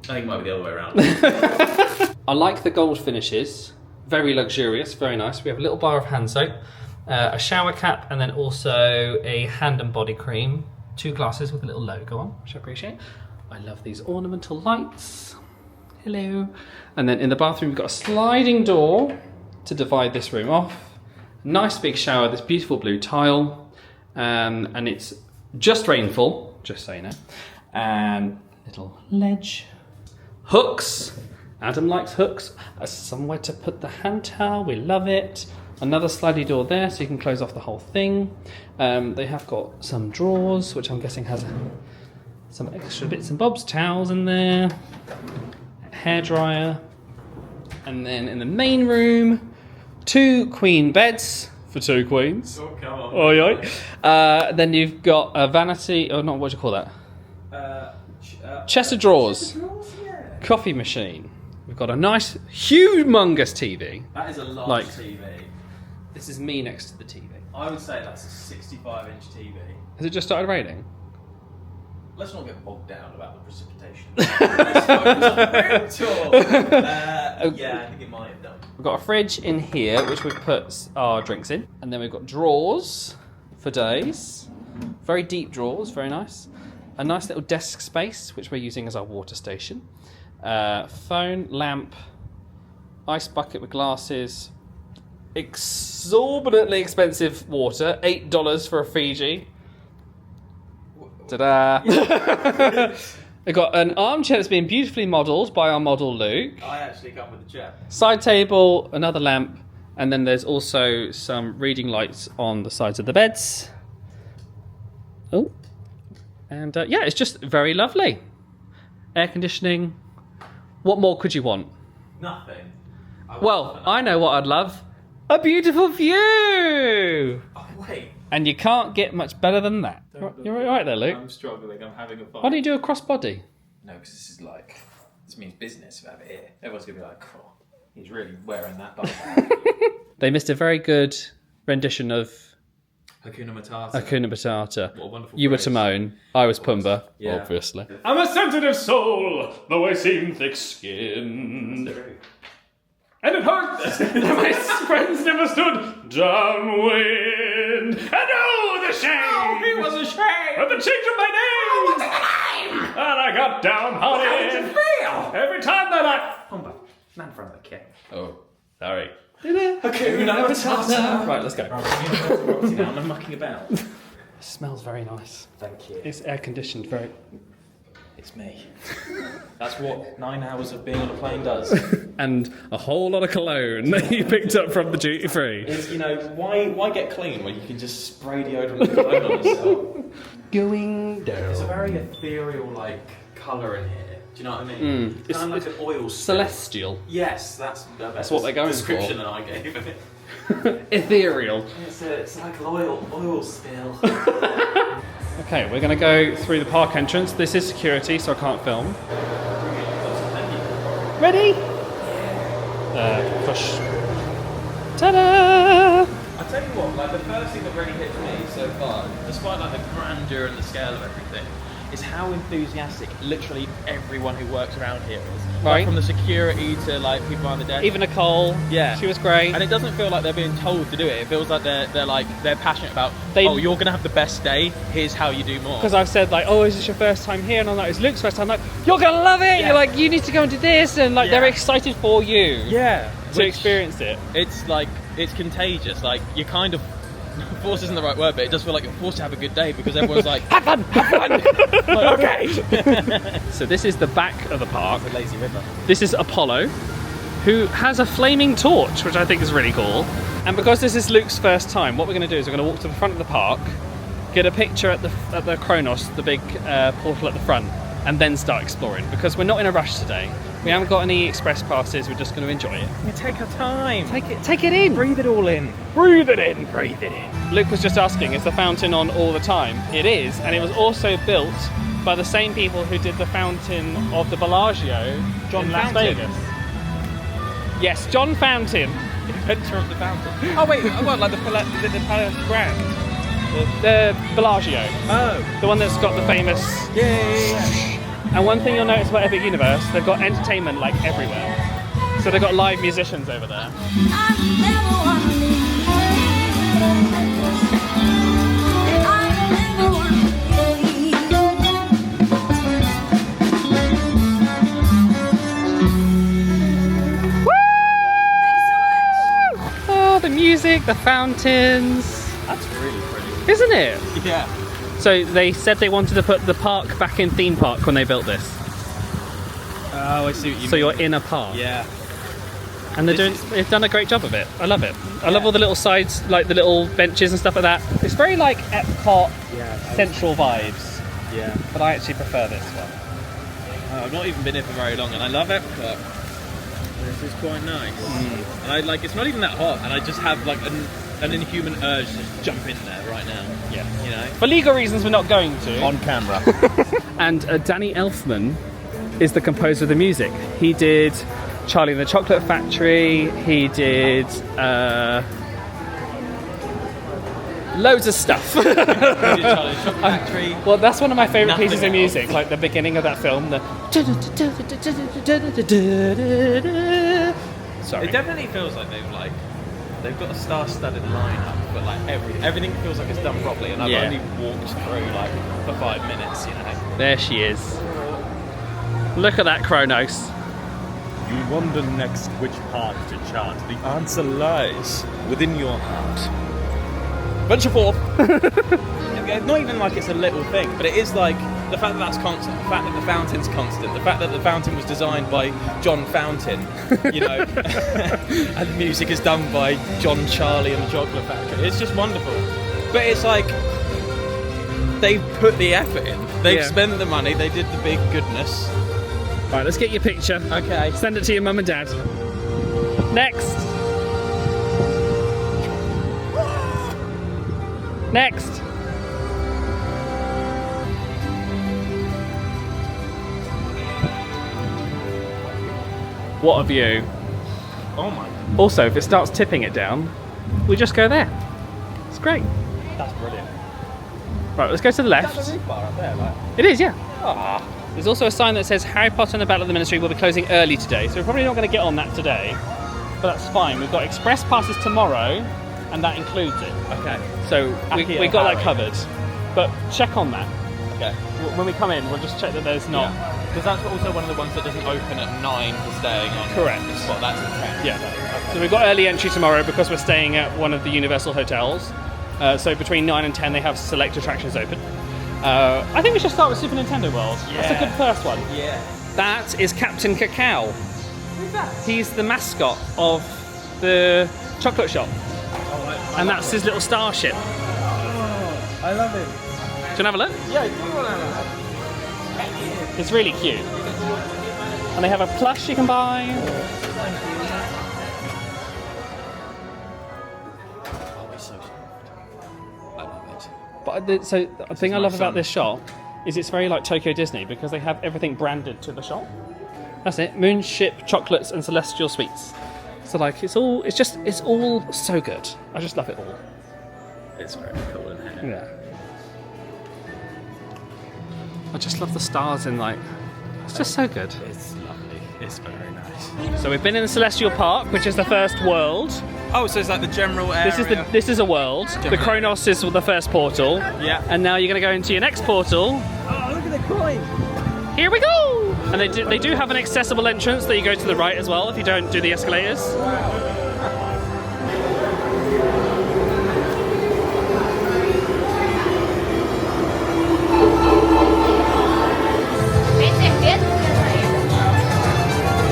I think it might be the other way around. I like the gold finishes. Very luxurious, very nice. We have a little bar of hand soap, a shower cap, and then also a hand and body cream. 2 glasses with a little logo on, which I appreciate. I love these ornamental lights. Hello. And then in the bathroom, we've got a sliding door to divide this room off. Nice big shower, this beautiful blue tile, and it's just rainfall, just so you know. And little ledge. Hooks. Adam likes hooks. Somewhere to put the hand towel, we love it. Another slidey door there, so you can close off the whole thing. They have got some drawers, which I'm guessing has some extra bits and bobs, towels in there, hairdryer, and then in the main room, 2 queen beds for 2 queens. Oh, come on. Oi, oi. Then you've got a vanity, or not, what do you call that? Chest of drawers. Coffee machine. We've got a nice, humongous TV. That is a large Like- TV. This is me next to the TV. I would say that's a 65-inch TV. Has it just started raining? Let's not get bogged down about the precipitation. Let's focus on the room tour. Yeah, I think it might have done. We've got a fridge in here, which we put our drinks in. And then we've got drawers for days. Very deep drawers, very nice. A nice little desk space, which we're using as our water station. Phone, lamp, ice bucket with glasses. Exorbitantly expensive water, $8 for a Fiji. Ta-da! We've got an armchair that's been beautifully modelled by our model Luke. I actually come with a chair. Side table, another lamp, and then there's also some reading lights on the sides of the beds. Oh, and yeah, it's just very lovely. Air conditioning. What more could you want? Nothing. Well, I know what I'd love. A beautiful view! Oh, wait. And you can't get much better than that. You're all right there, Luke. I'm struggling. I'm having a fun. Why don't you do a crossbody? No, because this means business over here. Everyone's going to be like, oh, he's really wearing that bum bag. They missed a very good rendition of Hakuna Matata. Hakuna Matata. What a wonderful You were phrase. Timon, I was Pumbaa, Yeah. obviously. I'm a sensitive soul, though I seem thick-skinned. And it hurts that my friends never stood downwind. And oh, the shame! Oh, it was a shame! Of the change of my name! Oh, what's the name? And I got downhearted. How did you feel? Every time that I... Pumbaa, man from the king. Oh, sorry. Hakuna Matata. Right, let's go. Now I'm mucking about. It smells very nice. Thank you. It's air-conditioned, very... It's me. That's what 9 hours of being on a plane does. And a whole lot of cologne that you picked up from the duty-free. It's, why get clean when you can just spray deodorant and cologne on yourself? Going It's a down. very ethereal, colour in here. Do you know what I mean? It's kind of like an oil spill. Celestial. Yes, that's the best what they're going description for. that I gave it. Ethereal. It's like oil spill. Okay, we're going to go through the park entrance. This is security, so I can't film. Ready? Push. Ta-da! I tell you what, the first thing that really hit me so far, despite the grandeur and the scale of everything, is how enthusiastic literally everyone who works around here is. Right. From the security to people behind the desk. Even Nicole. Yeah. She was great. And it doesn't feel like they're being told to do it. It feels like they're passionate about. They- Oh, you're gonna have the best day. Here's how you do more. Because I've said oh, is this your first time here? And I'm like, it's Luke's first time. I'm like, you're gonna love it. Yeah. You're like, you need to go and do this, and Yeah. they're excited for you yeah, to experience it. It's it's contagious. You kind of. Forced isn't the right word, but it does feel like you're forced to have a good day because everyone's like, have fun, have fun. Okay. So this is the back of the park. The lazy river. This is Apollo, who has a flaming torch, which I think is really cool. And because this is Luke's first time, what we're going to do is we're going to walk to the front of the park, get a picture at the Kronos, the big portal at the front, and then start exploring. Because we're not in a rush today. We haven't got any express passes. We're just going to enjoy it. You take our time. Take it in. Breathe it all in. Breathe it in. Breathe it in. Luke was just asking, is the fountain on all the time? It is, and it was also built by the same people who did the fountain of the Bellagio in Las Fountain? Vegas. Yes, John Fountain. Inventor of the fountain. Oh wait, what? Like the Palace Grand? The Bellagio. Oh. The one that's got the famous... Yeah. And one thing you'll notice about Epic Universe, they've got entertainment everywhere. So they've got live musicians over there. Oh, the music, the fountains. That's really pretty. Isn't it? Yeah. So they said they wanted to put the park back in theme park when they built this. Oh, I see what you So mean. you're in a park. Yeah. And they've done a great job of it. I love it. I love all the little sides, like the little benches and stuff like that. It's very like Epcot central vibes, Yeah. but I actually prefer this one. I've not even been here for very long, and I love Epcot. This is quite nice. And I it's not even that hot, and I just have an inhuman urge to just jump in there right now. Yeah. You know. For legal reasons, we're not going to. On camera. And Danny Elfman is the composer of the music. He did Charlie and the Chocolate Factory. He did loads of stuff. Charlie Chocolate Factory. Well, that's one of my favourite Nothing pieces of else. music, like the beginning of that film. Sorry. It definitely feels like they've got a star-studded lineup, but everything feels like it's done properly, and I've Yeah. only walked through for 5 minutes, you know. There she is. Look at that Kronos. You wonder next which part to chart. The answer lies within your heart. Venture forth. Not even like it's a little thing, but it is like the fact that that's constant, the fact that the fountain's constant, the fact that the fountain was designed by John Fountain, you know, and the music is done by John Charlie and the Chocolate Factory. It's just wonderful. But it's like they've put the effort in. They've spent the money. They did the big goodness. Right, let's get your picture. Okay. Send it to your mum and dad. Next. Next. What a view. Oh my. Also, if it starts tipping it down, we just go there. It's great. That's brilliant. Right, let's go to the left. That's a roof bar up there, like. It is, yeah. There's also a sign that says Harry Potter and the Battle of the Ministry will be closing early today, so we're probably not going to get on that today. But that's fine. We've got express passes tomorrow, and that includes it. Okay. So Happy we got that Harry. covered. But check on that. Okay. When we come in, we'll just check that there's not. Because that's also one of the ones that doesn't open at 9 for staying on. Correct. The spot. That's at 10. Yeah. So we've got early entry tomorrow because we're staying at one of the Universal hotels. So between 9 and 10 they have select attractions open. I think we should start with Super Nintendo World. That's a good first one. Yeah. That is Captain Cacao. Who's that? He's the mascot of the chocolate shop. And that's his little starship. Do I love him. you want to have a look? Yeah, you want to It's really cute. And they have a plush you can buy. But the thing I love about this shop is it's very like Tokyo Disney because they have everything branded to the shop. That's it. Moonship chocolates and celestial sweets. So like it's all so good. I just love it all. It's very cool, isn't it? Yeah. I just love the stars in like it's just so good. It's lovely. It's very nice. So we've been in the Celestial Park, which is the first world. Oh, so it's like the general area. This is a world. The Kronos is the first portal. Yeah. And now you're going to go into your next portal. Oh, look at the coin. Here we go. And they do have an accessible entrance that you go to the right as well if you don't do the escalators.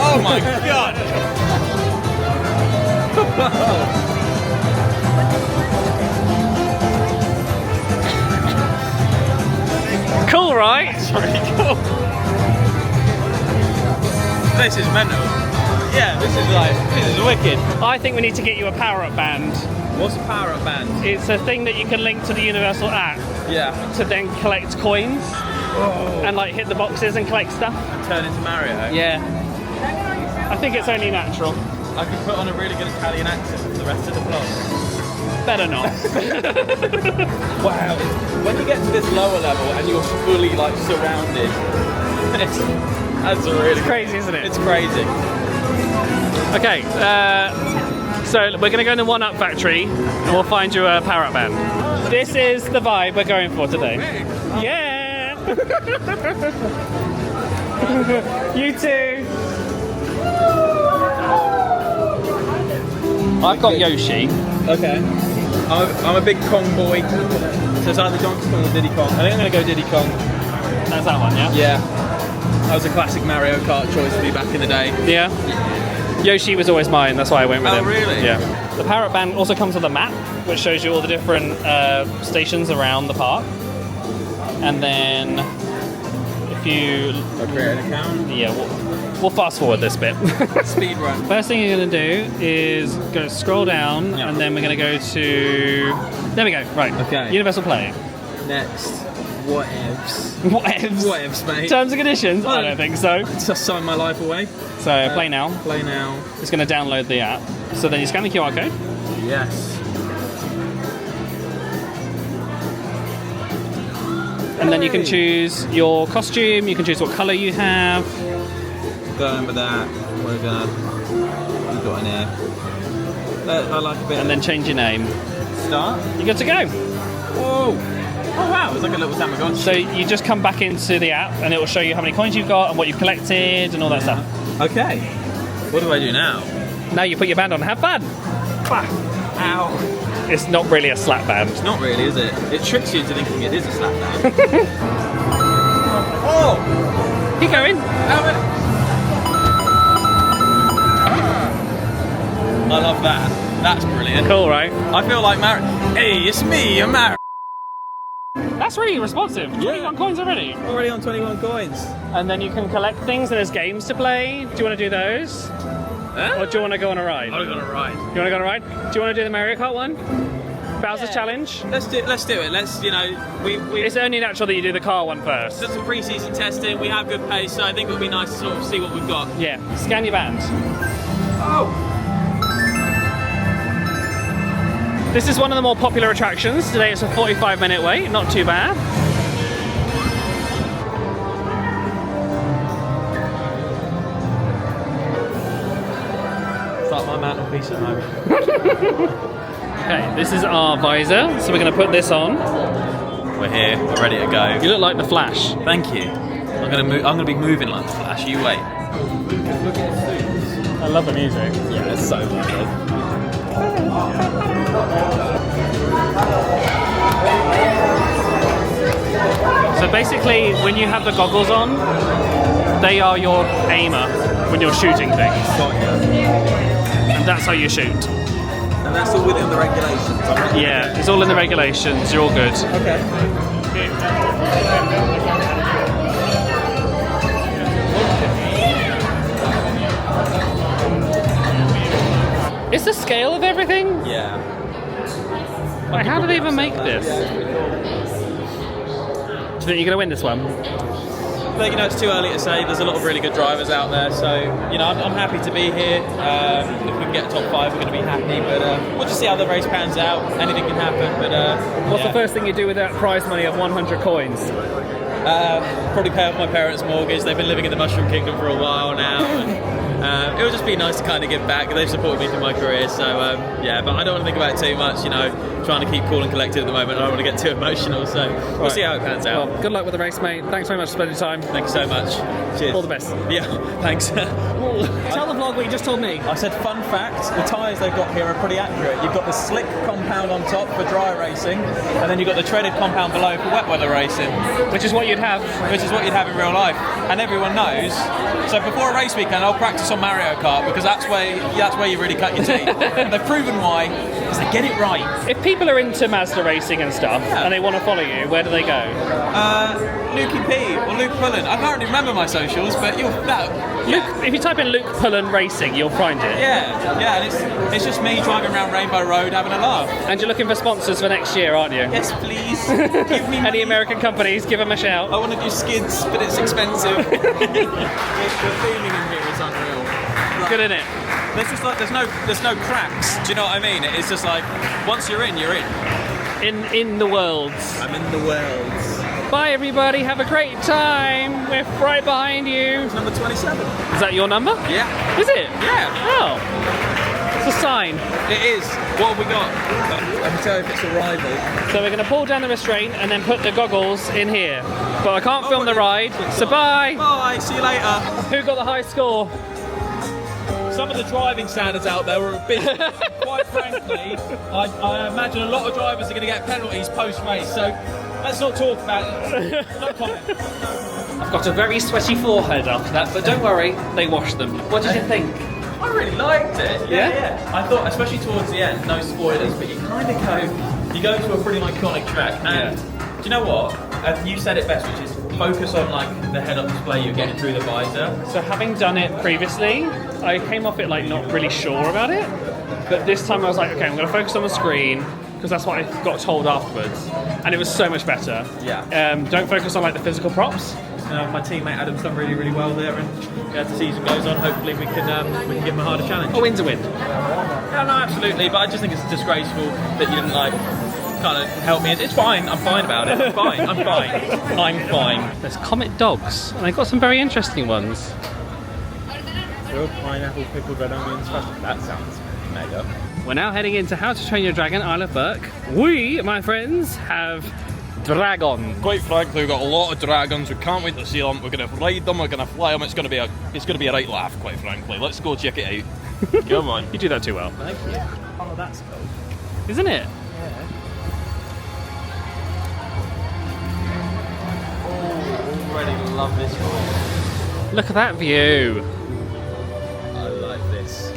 Oh my god. Cool, right? That's really cool. This is mental. Yeah, this is wicked. I think we need to get you a power-up band. What's a power-up band? It's a thing that you can link to the Universal app Yeah. to then collect coins and like hit the boxes and collect stuff. Turn into Mario. Yeah. I think it's only natural. I could put on a really good Italian accent for the rest of the vlog. Better not. Wow. When you get to this lower level and you're fully like surrounded, that's really Crazy, isn't it? It's crazy. Okay, so we're going to go in the One Up factory and we'll find you a power-up band. This is the vibe we're going for today. Yeah! You too! I've got Yoshi. Okay. I'm a big Kong boy. So it's either Donkey Kong or Diddy Kong. I think I'm going to go Diddy Kong. That's that one, yeah? Yeah. That was a classic Mario Kart choice for me back in the day. Yeah. Yoshi was always mine, that's why I went with Oh, him. really? Yeah. The power-up band also comes with a map, which shows you all the different stations around the park. And then if you... I'll create an account. Yeah, we'll fast forward this bit. Speed run. First thing you're going to do is go scroll down, Yeah. and then we're going to go to... There we go, right. Okay. Universal Play. Next. Whatevs. Whatevs? Whatevs, mate. Terms and conditions? I don't think so. Just sign my life away. So play now. Play now. It's going to download the app. So then you scan the QR code. Yes. And then you can choose your costume, you can choose what colour you have. Going with that. We're gonna. We've got in here. I like a bit. And then change your name. Start. You're good to go. Oh. Oh wow, it's like a little Tamagotchi. So you just come back into the app and it will show you how many coins you've got and what you've collected and all that stuff. Okay. What do I do now? Now you put your band on and have fun. Bah. Ow. It's not really a slap band. It's not really, is it? It tricks you into thinking it is a slap band. Oh! Keep going. I love that. That's brilliant. Cool, right? I feel like Mario. Hey, it's me, I'm Mario. That's really responsive. 21 coins already. Already on 21 coins. And then you can collect things and there's games to play. Do you want to do those? Or do you want to go on a ride? I'm gonna ride. You want to go on a ride? Do you want to do the Mario Kart one? Bowser's Challenge? Let's do it. Let's, you know, we It's only natural that you do the car one first. done some pre-season testing. We have good pace, so I think it'll be nice to sort of see what we've got. Yeah, scan your band. Oh. This is one of the more popular attractions. Today it's a 45-minute wait, not too bad. It's like my mantelpiece at home. Okay, this is our visor, so we're going to put this on. We're here. We're ready to go. You look like the Flash. Thank you. I'm gonna be moving like the Flash. You wait. I love the music. Yeah, it's so good. So basically, when you have the goggles on, they are your aimer when you're shooting things. And that's how you shoot. And that's all within the regulations. Yeah, it's all in the regulations. You're all good. Okay. It's the scale of everything. Yeah. Like, how do they even make this? Do you think you're gonna win this one? But you know, it's too early to say. There's a lot of really good drivers out there, so you know, I'm happy to be here. If we can get top 5, we're going to be happy. But we'll just see how the race pans out. Anything can happen. But What's yeah. the first thing you do with that prize money of 100 coins? Probably pay off my parents' mortgage. They've been living in the Mushroom Kingdom for a while now. And, it would just be nice to kind of give back. They've supported me through my career, so yeah. But I don't want to think about it too much. You know, trying to keep cool and collected at the moment. I don't want to get too emotional. So we'll see how it pans out. Well, good luck with the race, mate. Thanks very much for spending time. Thank you so much. Cheers. All the best. Yeah, thanks. Tell the vlog what you just told me. I said, fun fact, the tyres they've got here are pretty accurate. You've got the slick compound on top for dry racing, and then you've got the treaded compound below for wet weather racing. Which is what you'd have. Which is what you'd have in real life. And everyone knows. So before a race weekend, I'll practice on Mario Kart, because that's where you really cut your teeth. And they've proven why, because they get it right. If people are into Mazda racing and stuff, and they want to follow you, where do they go? Lukey P or Luke Pullen. I can't remember my socials, but If you type in Luke Pullen Racing, you'll find it. Yeah, and it's just me driving around Rainbow Road having a laugh. And you're looking for sponsors for next year, aren't you? Yes, please. Give me Any American companies, give them a shout. I want to do skids, but it's expensive. The feeling in here is unreal. Like, Good, innit? There's just like there's no cracks. Do you know what I mean? It's just like once you're in, you're in. In the worlds. I'm in the worlds. Bye everybody, have a great time. We're right behind you. Number 27. Is that your number? Yeah. Is it? Yeah. Oh. It's a sign. It is. What have we got? I can tell if it's a rival. So we're going to pull down the restraint and then put the goggles in here. But I can't film the ride, so bye. Bye, see you later. Who got the high score? Some of the driving standards out there are a bit, quite frankly, I imagine a lot of drivers are going to get penalties post-race, so let's not talk about it. No comment. I've got a very sweaty forehead after that, but don't worry, they washed them. What did you think? I really liked it. Yeah? I thought, especially towards the end, no spoilers, but you kind of go to a pretty iconic track, and do you know what? You said it best, which is focus on like the head-up display you're getting through the visor. So having done it previously, I came off it like not really sure about it, but this time I was like, okay, I'm going to focus on the screen, because that's what I got told afterwards, and it was so much better. Yeah. Don't focus on like the physical props. My teammate Adam's done really, really well there, and as the season goes on, hopefully we can give him a harder challenge. A win's a win. Yeah, no, absolutely, but I just think it's disgraceful that you didn't like kind of help me. It's fine. I'm fine about it. I'm fine. I'm fine. There's Comet Dogs, and they've got some very interesting ones. Grilled pineapple, pickled red onions, fresh. That sounds made up. We're now heading into How to Train Your Dragon, Isle of Berk. We, my friends, have Dragon. Quite frankly, we've got a lot of dragons. We can't wait to see them. We're going to ride them. We're going to fly them. It's going to be a right laugh. Quite frankly, let's go check it out. Come on. You do that too well. Thank you. Oh, that's cool. Isn't it? Already love this one. Look at that view. I like this.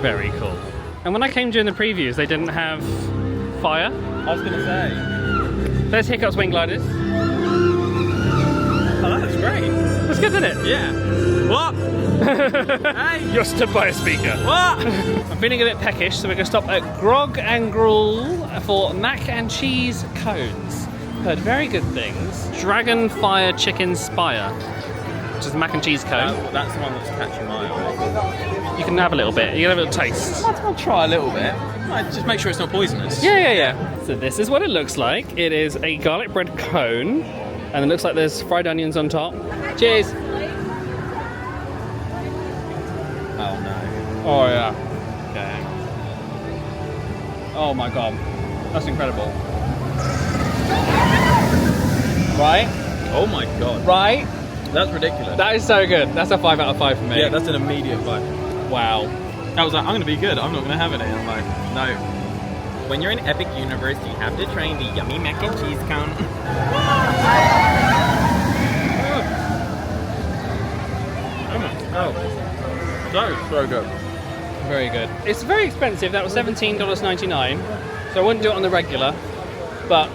Very cool. And when I came during the previews, they didn't have fire. I was going to say. There's Hiccup's wing gliders. Oh, that's great. It's good, isn't it? Yeah. What? Hey. You're stood by a speaker. What? I'm feeling a bit peckish, so we're going to stop at Grog and Gruel for mac and cheese cones. Heard very good things. Dragon Fire Chicken Spire, which is a mac and cheese cone. That's the one that's catching my eye. You can have a little bit. You can have a little taste. I'll try a little bit. Just make sure it's not poisonous. Yeah. So this is what it looks like. It is a garlic bread cone, and it looks like there's fried onions on top. Cheers. Oh no. Oh yeah. Okay. Oh my god. That's incredible. Right? Oh my god. Right? That's ridiculous. That is so good. That's a 5 out of 5 for me. Yeah, that's an immediate vibe. Wow. I was like, I'm gonna be good. I'm not gonna have any. I'm like, no. When you're in Epic Universe, you have to try the yummy mac and cheese cone. Oh, that is so good. Very good. It's very expensive. That was $17.99. So I wouldn't do it on the regular. But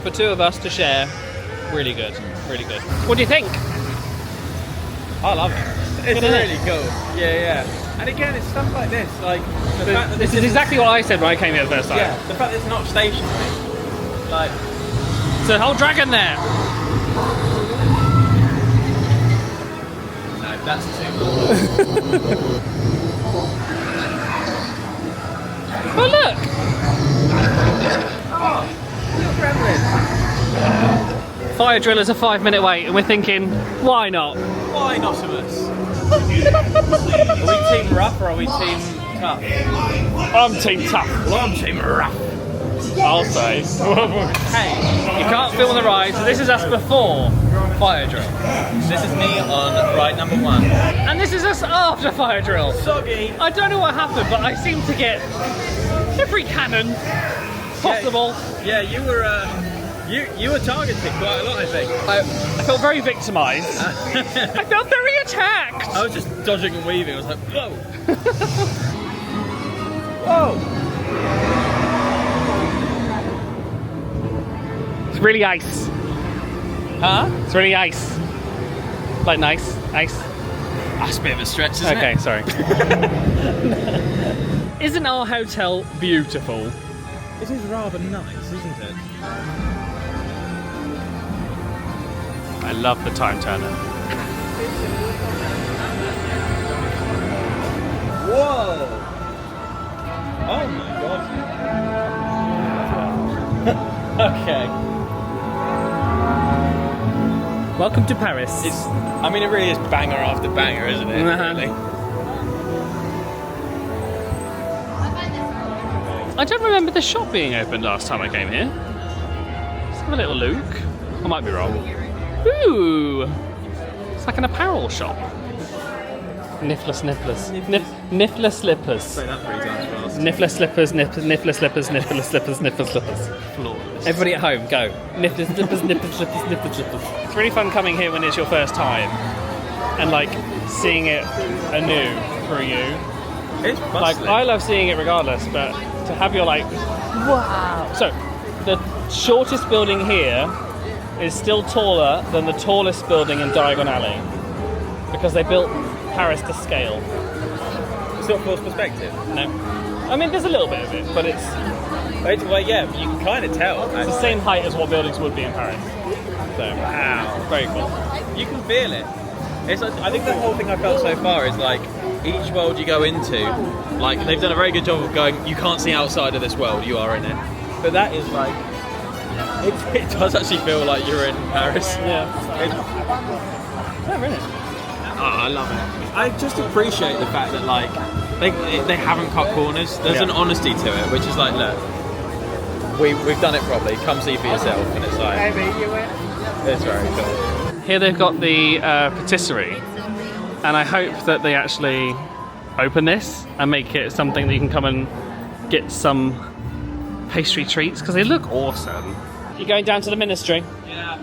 for two of us to share, really good. Really good. What do you think? I love it. It's Good, isn't really cool. Yeah. And again, it's stuff like this. Like the fact that This is exactly what I said when I came here the first time. Yeah, the fact that it's not stationary. Like, There's a whole dragon there. no, that's too Oh look! Fire drill is a 5-minute wait, and we're thinking, why not? Why not of us? Are we team rough or are we team tough? I'm team tough. Well, I'm team rough. I'll say. Hey, You can't film the ride, so this is us before fire drill. this is me on ride number 1. And this is us after fire drill. Soggy. I don't know what happened, but I seem to get every cannon possible. Yeah, you were targeted quite a lot, I think. I felt very victimised. I felt very attacked. I was just dodging and weaving. I was like, whoa. Whoa. It's really ice. Huh? It's really ice. Like nice, ice. That's a bit of a stretch, isn't Okay, it? sorry. Isn't our hotel beautiful? It is rather nice, isn't it? I love the time turner. Whoa! Oh my god. Okay. Welcome to Paris. It really is banger after banger, isn't it? Uh-huh. Really? I don't remember the shop being open last time I came here. Let's have a little look. I might be wrong. Ooh! It's like an apparel shop. Niffler slippers. Niffler slippers. Say that 3 times fast. Niffler slippers, niffler slippers, niffler slippers, niffler slippers. Flawless. Everybody at home, go. Niffler slippers, niffler slippers, niffler slippers. It's really fun coming here when it's your first time and like seeing it anew for you. It's Like bustling. I love seeing it regardless, but to have your like, wow. So the shortest building here is still taller than the tallest building in Diagon Alley because they built Paris to scale. It's not forced perspective. No, I mean there's a little bit of it, but it's Well, yeah, you can kind of tell. the same height as what buildings would be in Paris. So Wow. very cool. You can feel it. It's like, I think the whole thing I felt so far is like each world you go into, like they've done a very good job of going, you can't see outside of this world, you are in it. But that is like, it does actually feel like you're in Paris. Yeah. Yeah, really. Oh, I love it. I just appreciate the fact that like they haven't cut corners. There's an honesty to it, which is like, look, we've done it properly. Come see for yourself, and it's like, it's very cool. Here they've got the patisserie, and I hope that they actually open this and make it something that you can come and get some pastry treats because they look awesome. You're going down to the ministry? Yeah,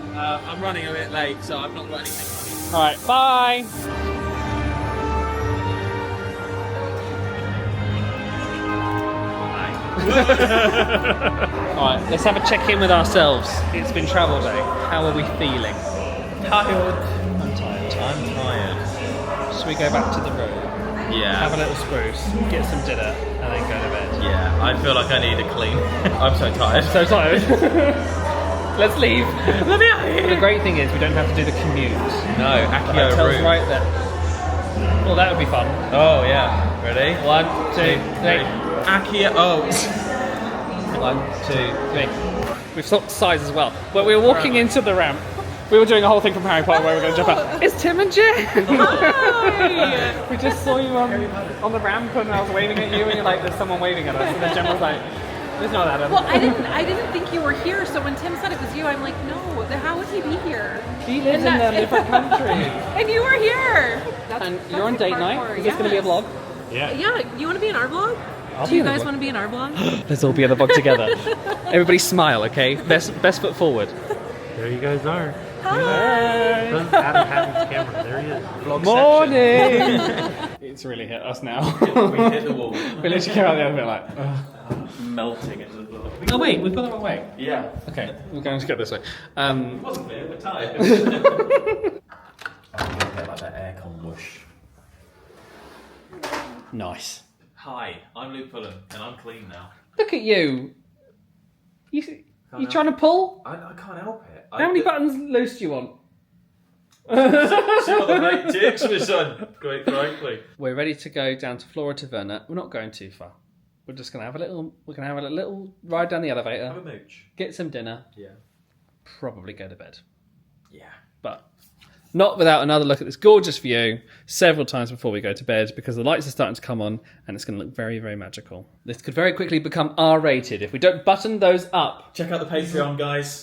I'm running a bit late, so I've not got anything. Alright, bye! Alright, let's have a check-in with ourselves. It's been travel day. How are we feeling? Tired. I'm tired. should we go back to the room, have a Yeah. little spruce, get some dinner, and then go to bed? Yeah. I feel like I need a clean. I'm so tired. So tired. Let's leave. Let me out here. The great thing is we don't have to do the commute. No, The Akio hotel's room. right there. Well, that would be fun. Oh yeah. Ready? 1, 2, 3. Akio. Oh. 1, 2, 3. We've swapped sides as well. But we were walking into the ramp. We were doing a whole thing from Harry Potter where we were going to jump out. It's Tim and Jen! We just saw you on the ramp and I was waving at you and you're like, there's someone waving at us. And then Jen was like, it's not Adam. Well, I didn't think you were here, so when Tim said it was you, I'm like, no, how would he be here? He lives in a different country. And you were here! And you're on date night. Is this going to be a vlog? Yeah, you want to be in our vlog? Do you guys want to be in our vlog? Let's all be in the vlog together. Everybody smile, okay? Best foot forward. There you guys are. Hi! Adam Patton's camera. There he is. Vlog Morning! It's really hit us now. We hit the wall. We literally came out the other bit like, ugh. Melting into the floor. Oh wait, we've got the wrong way. Yeah. Okay, we're going to go this way. It wasn't clear. We're tired. I'm gonna get like that aircon whoosh. Nice. Hi, I'm Luke Pullen, and I'm clean now. Look at you. You trying to pull? I can't help it. How many buttons loose do you want? See what the mate takes me, son. Quite frankly. We're ready to go down to Flora Taverna. We're not going too far. We're just gonna have a little. We're gonna have a little ride down the Have a elevator, mooch. get some dinner, Yeah. probably go to bed. Yeah. But not without another look at this gorgeous view several times before we go to bed, because the lights are starting to come on and it's going to look very, very magical. This could very quickly become R-rated if we don't button those up. Check out the Patreon, guys.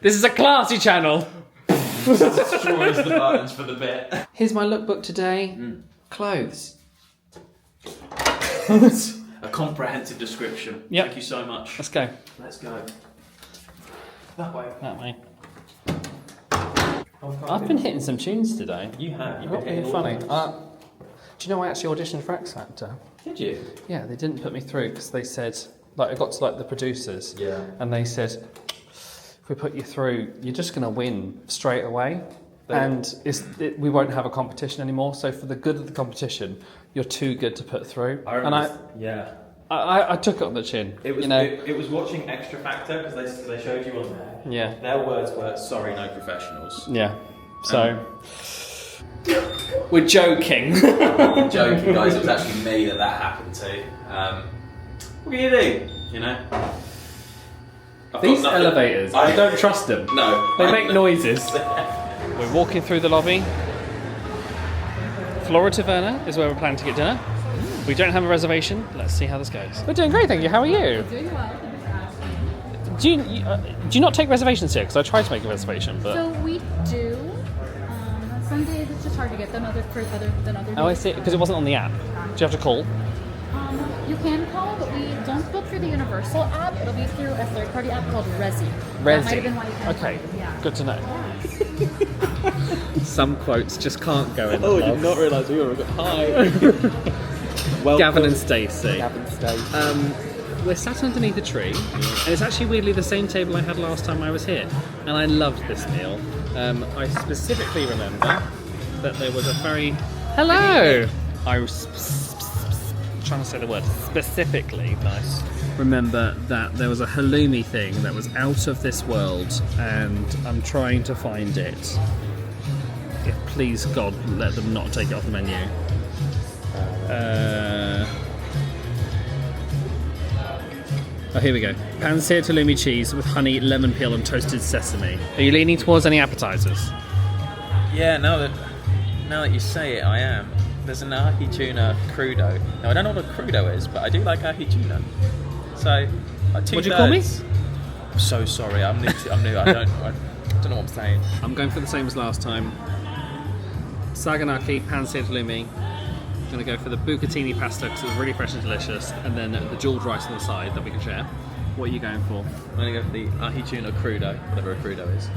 This is a classy channel. Destroys the buttons for the bit. Here's my lookbook today. Clothes. A comprehensive description. Yep. Thank you so much. Let's go. Let's go. That way. That way. I've been hitting some tunes today. You have. You've Not been being funny. Do you know I actually auditioned for X Factor? Did you? Yeah, they didn't put me through because they said, like, I got to like the producers, Yeah. and they said, if we put you through, you're just going to win straight away, and we won't have a competition anymore. So for the good of the competition, you're too good to put through. Yeah. I took it on the chin. It was. you know. It was watching Extra Factor because they showed you on there. Yeah. Their words were, "Sorry, no professionals." Yeah. So we're joking. I'm joking, guys. It was actually me that happened to. What can you do? You know. I've These got nothing. elevators, I don't trust them. No. They make noises. We're walking through the lobby. Flora Taverna is where we're planning to get dinner. We don't have a reservation. Let's see how this goes. We're doing great, thank you. How are you? Doing well. Do you not take reservations here? Because I tried to make a reservation, but So we do. Some days it's just hard to get them than other days. oh, I see. Because it wasn't on the app. Do you have to call? You can call, but we don't book through the Universal app. It'll be through a third-party app called Resi. That might have been why you can't Okay. find it, yeah. Good to know. Some quotes just can't go in. Oh, I did not realise we were. Hi. Welcome. Gavin and Stacey. Gavin Stacey. We're sat underneath a tree, and it's actually weirdly the same table I had last time I was here, and I loved this meal. I specifically remember that there was a very... Hello! I was trying to say the word specifically. Nice. Remember that there was a halloumi thing that was out of this world, and I'm trying to find it. If please God, let them not take it off the menu. Oh, here we go. Pan-seared halloumi cheese with honey, lemon peel, and toasted sesame. Are you leaning towards any appetizers? Yeah, now that you say it, I am. There's an ahi tuna crudo. Now, I don't know what a crudo is, but I do like ahi tuna. So, like What'd you call me? I'm so sorry. I'm new. I don't know what I'm saying. I'm going for the same as last time. Saganaki, pan-seared halloumi. I'm going to go for the bucatini pasta because it's really fresh and delicious, and then the jeweled rice on the side that we can share. What are you going for? I'm going to go for the ahi tuna crudo, whatever a crudo is.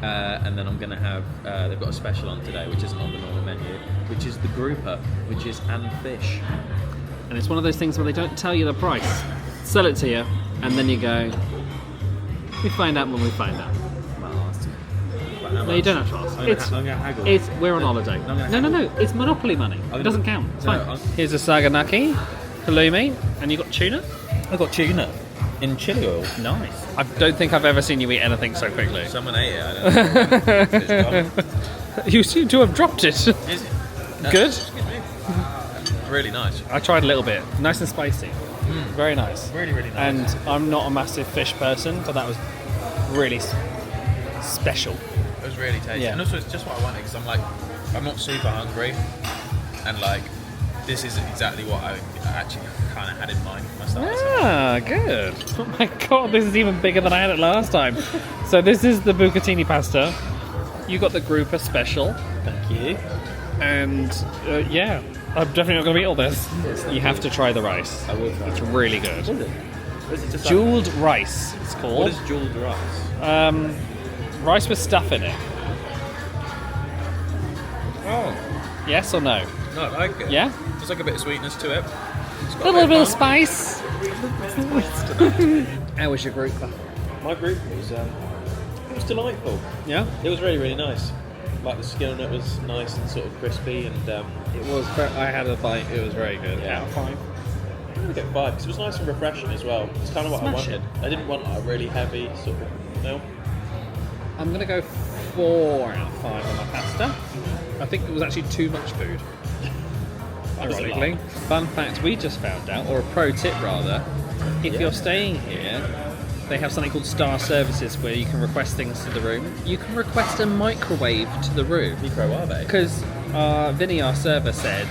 And then I'm going to have, they've got a special on today, which isn't on the normal menu, which is the grouper, which is and fish. And it's one of those things where they don't tell you the price. Sell it to you, and then you go, we find out when we find out. Well, How No, you don't have to ask. I'm gonna haggle. We're on holiday. No. It's Monopoly money. It doesn't count. It's fine. No, Here's a saganaki, halloumi, and you got tuna. I got tuna in chili oil. Nice. I don't think I've ever seen you eat anything so quickly. Someone ate it. I don't know. It's gone. You seem to have dropped it. Is it? Good. Excuse me. Really nice. I tried a little bit. Nice and spicy. Very nice. Really, really nice. And I'm not a massive fish person, but that was really special. It was really tasty. Yeah. And also, it's just what I wanted because I'm not super hungry, and like, this is exactly what I actually kind of had in mind for myself. Ah, good. Oh my god, this is even bigger than I had it last time. So this is the bucatini pasta. You got the grouper special. Thank you. And yeah, I'm definitely not going to eat all this. You have to try the rice. I will try. It's really good. What is it? Is it just Jeweled rice, it's called. What is jeweled rice? Rice with stuff in it. Oh. Yes or no? No, I like it. Yeah? There's like a bit of sweetness to it. It's got A little bit of fun. spice. How was your grouper? My group was delightful. Yeah? It was really, really nice. Like the skin on it was nice and sort of crispy, and It was. I had a bite. It was very good. Yeah. Out of 5. I really get 5 because it was nice and refreshing as well. It's kind of what Smash I wanted. I didn't want a really heavy sort of meal. I'm going to go 4 out of 5 on my pasta. I think it was actually too much food. Ironically. Fun fact we just found out, or a pro tip rather, if you're staying here, they have something called Star Services where you can request things to the room. You can request a microwave to the room. Microwave. Because Vinny, our server, said,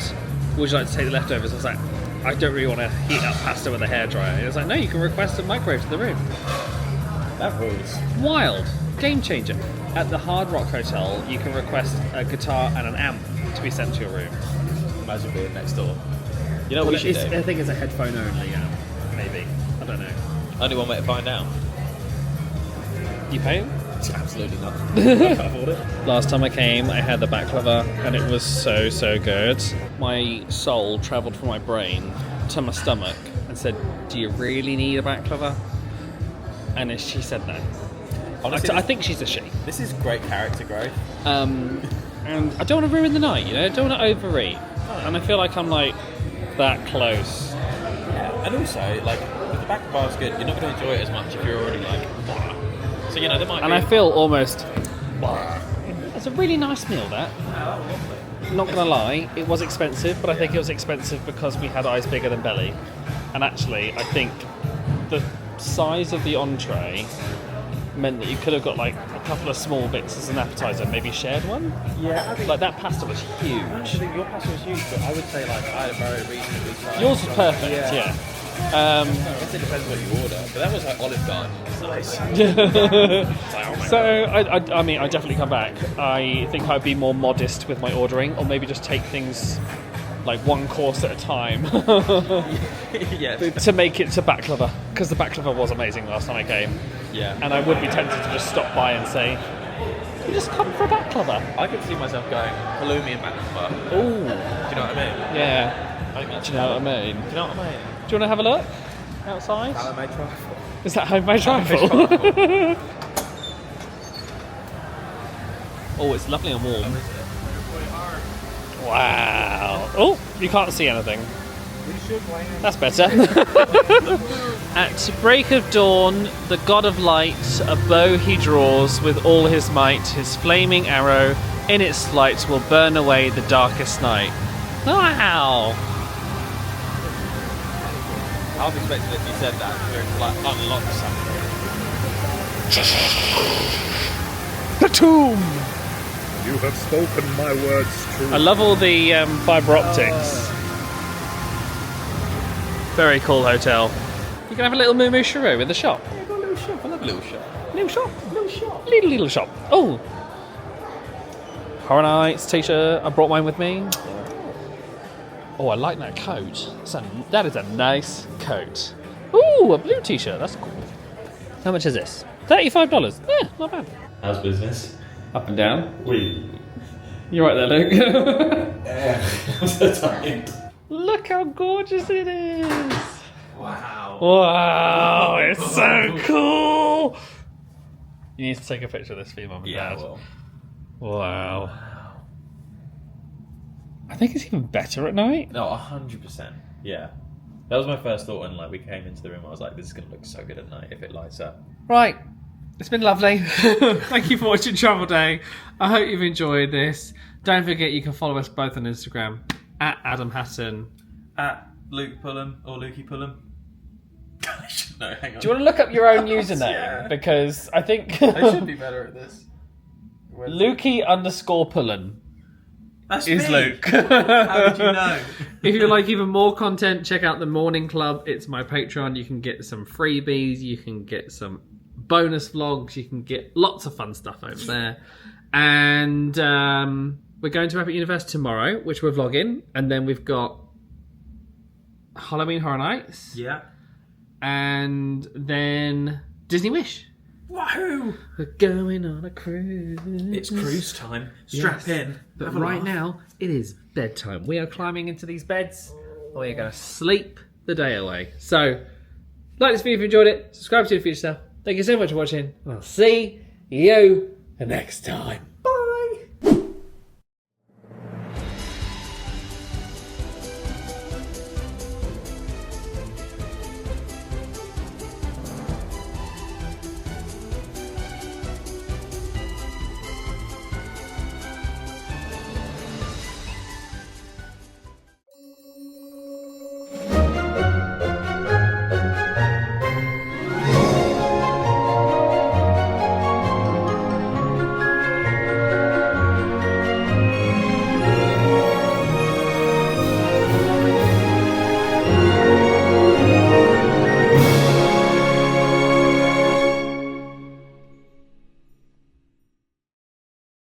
would you like to take the leftovers? I was like, I don't really want to heat up pasta with a hairdryer. He was like, no, you can request a microwave to the room. That rules. Wild. Game changer. At the Hard Rock Hotel, you can request a guitar and an amp to be sent to your room. Imagine being next door. You know what we should do? I think it's a headphone only amp. Maybe. I don't know. Only one way to find out. You pay? Absolutely not. I can't afford it. Last time I came, I had the baklava, and it was so, so good. My soul travelled from my brain to my stomach and said, do you really need a baklava? And she said no. Honestly, I think she's a she. This is great character growth. And I don't want to ruin the night, you know? I don't want to overeat. And I feel like I'm like that close. Yeah. And also, like, if the baklava's good, you're not going to enjoy it as much if you're already like, blah. So, you know, there might And be... I feel almost... It's a really nice meal, that. Not going to lie, it was expensive, but I think it was expensive because we had eyes bigger than belly. And actually, I think the size of the entree meant that you could have got like a couple of small bits as an appetizer, maybe shared one. Yeah, I think... Like that pasta was huge. Actually, your pasta was huge, but I would say like I had a very reasonably sized... Yours was perfect, yeah. I guess it depends what you order, but that was like Olive Garden. It's nice. So, I mean, I definitely come back. I think I'd be more modest with my ordering, or maybe just take things like one course at a time Yes. to make it to baklava, because the baklava was amazing last time I came. Yeah. And I would be tempted to just stop by and say, you just come for a baklava. I could see myself going halloumi and baklava. Ooh. Do you know what I mean? Yeah. I think that's Do you know what I mean? Do you know what I mean? Do you want to have a look outside? Homemade trifle. Is that homemade trifle? Oh, it's lovely and warm. Wow. Oh, you can't see anything. That's better. At break of dawn, the god of light, a bow he draws with all his might. His flaming arrow in its light will burn away the darkest night. Wow. I was expecting if you said that, you're going to like unlock something. The tomb! You have spoken my words true. I love all the fibre optics. Very cool hotel. You can have a little moo churro in the shop. Yeah, got a little shop. I love a little shop. Little shop. Little shop. Oh! Horror Nights t-shirt. I brought mine with me. Oh, I like that coat. That is a nice coat. Ooh, a blue t-shirt. That's cool. How much is this? $35. Yeah, not bad. How's business? Up and down. We. You're right there, Luke. I'm so tired. Look how gorgeous it is. Wow. Wow, it's so cool. You need to take a picture of this for your mum and Yeah, dad. well. Wow. I think it's even better at night. No, 100%. Yeah. That was my first thought when we came into the room. I was like, this is going to look so good at night if it lights up. Right. It's been lovely. Thank you for watching Travel Day. I hope you've enjoyed this. Don't forget you can follow us both on Instagram at Adam Hatton. At Luke Pullum or Lukey Pullum. No, hang on. Do you want to look up your own username? Yeah. Because I think I should be better at this. Lukey_Pullen. That's is me. Luke. How did you know? If you like even more content, check out the Morning Club. It's my Patreon. You can get some freebies. You can get some bonus vlogs. You can get lots of fun stuff over there. And we're going to Epic Universe tomorrow, which we're vlogging. And then we've got Halloween Horror Nights. Yeah. And then Disney Wish. Wahoo! We're going on a cruise. It's cruise time. Strap in. But right now, it is bedtime. We are climbing into these beds. We are going to sleep the day away. So, like this video if you enjoyed it. Subscribe to the future stuff. Thank you so much for watching. And I'll see you next time.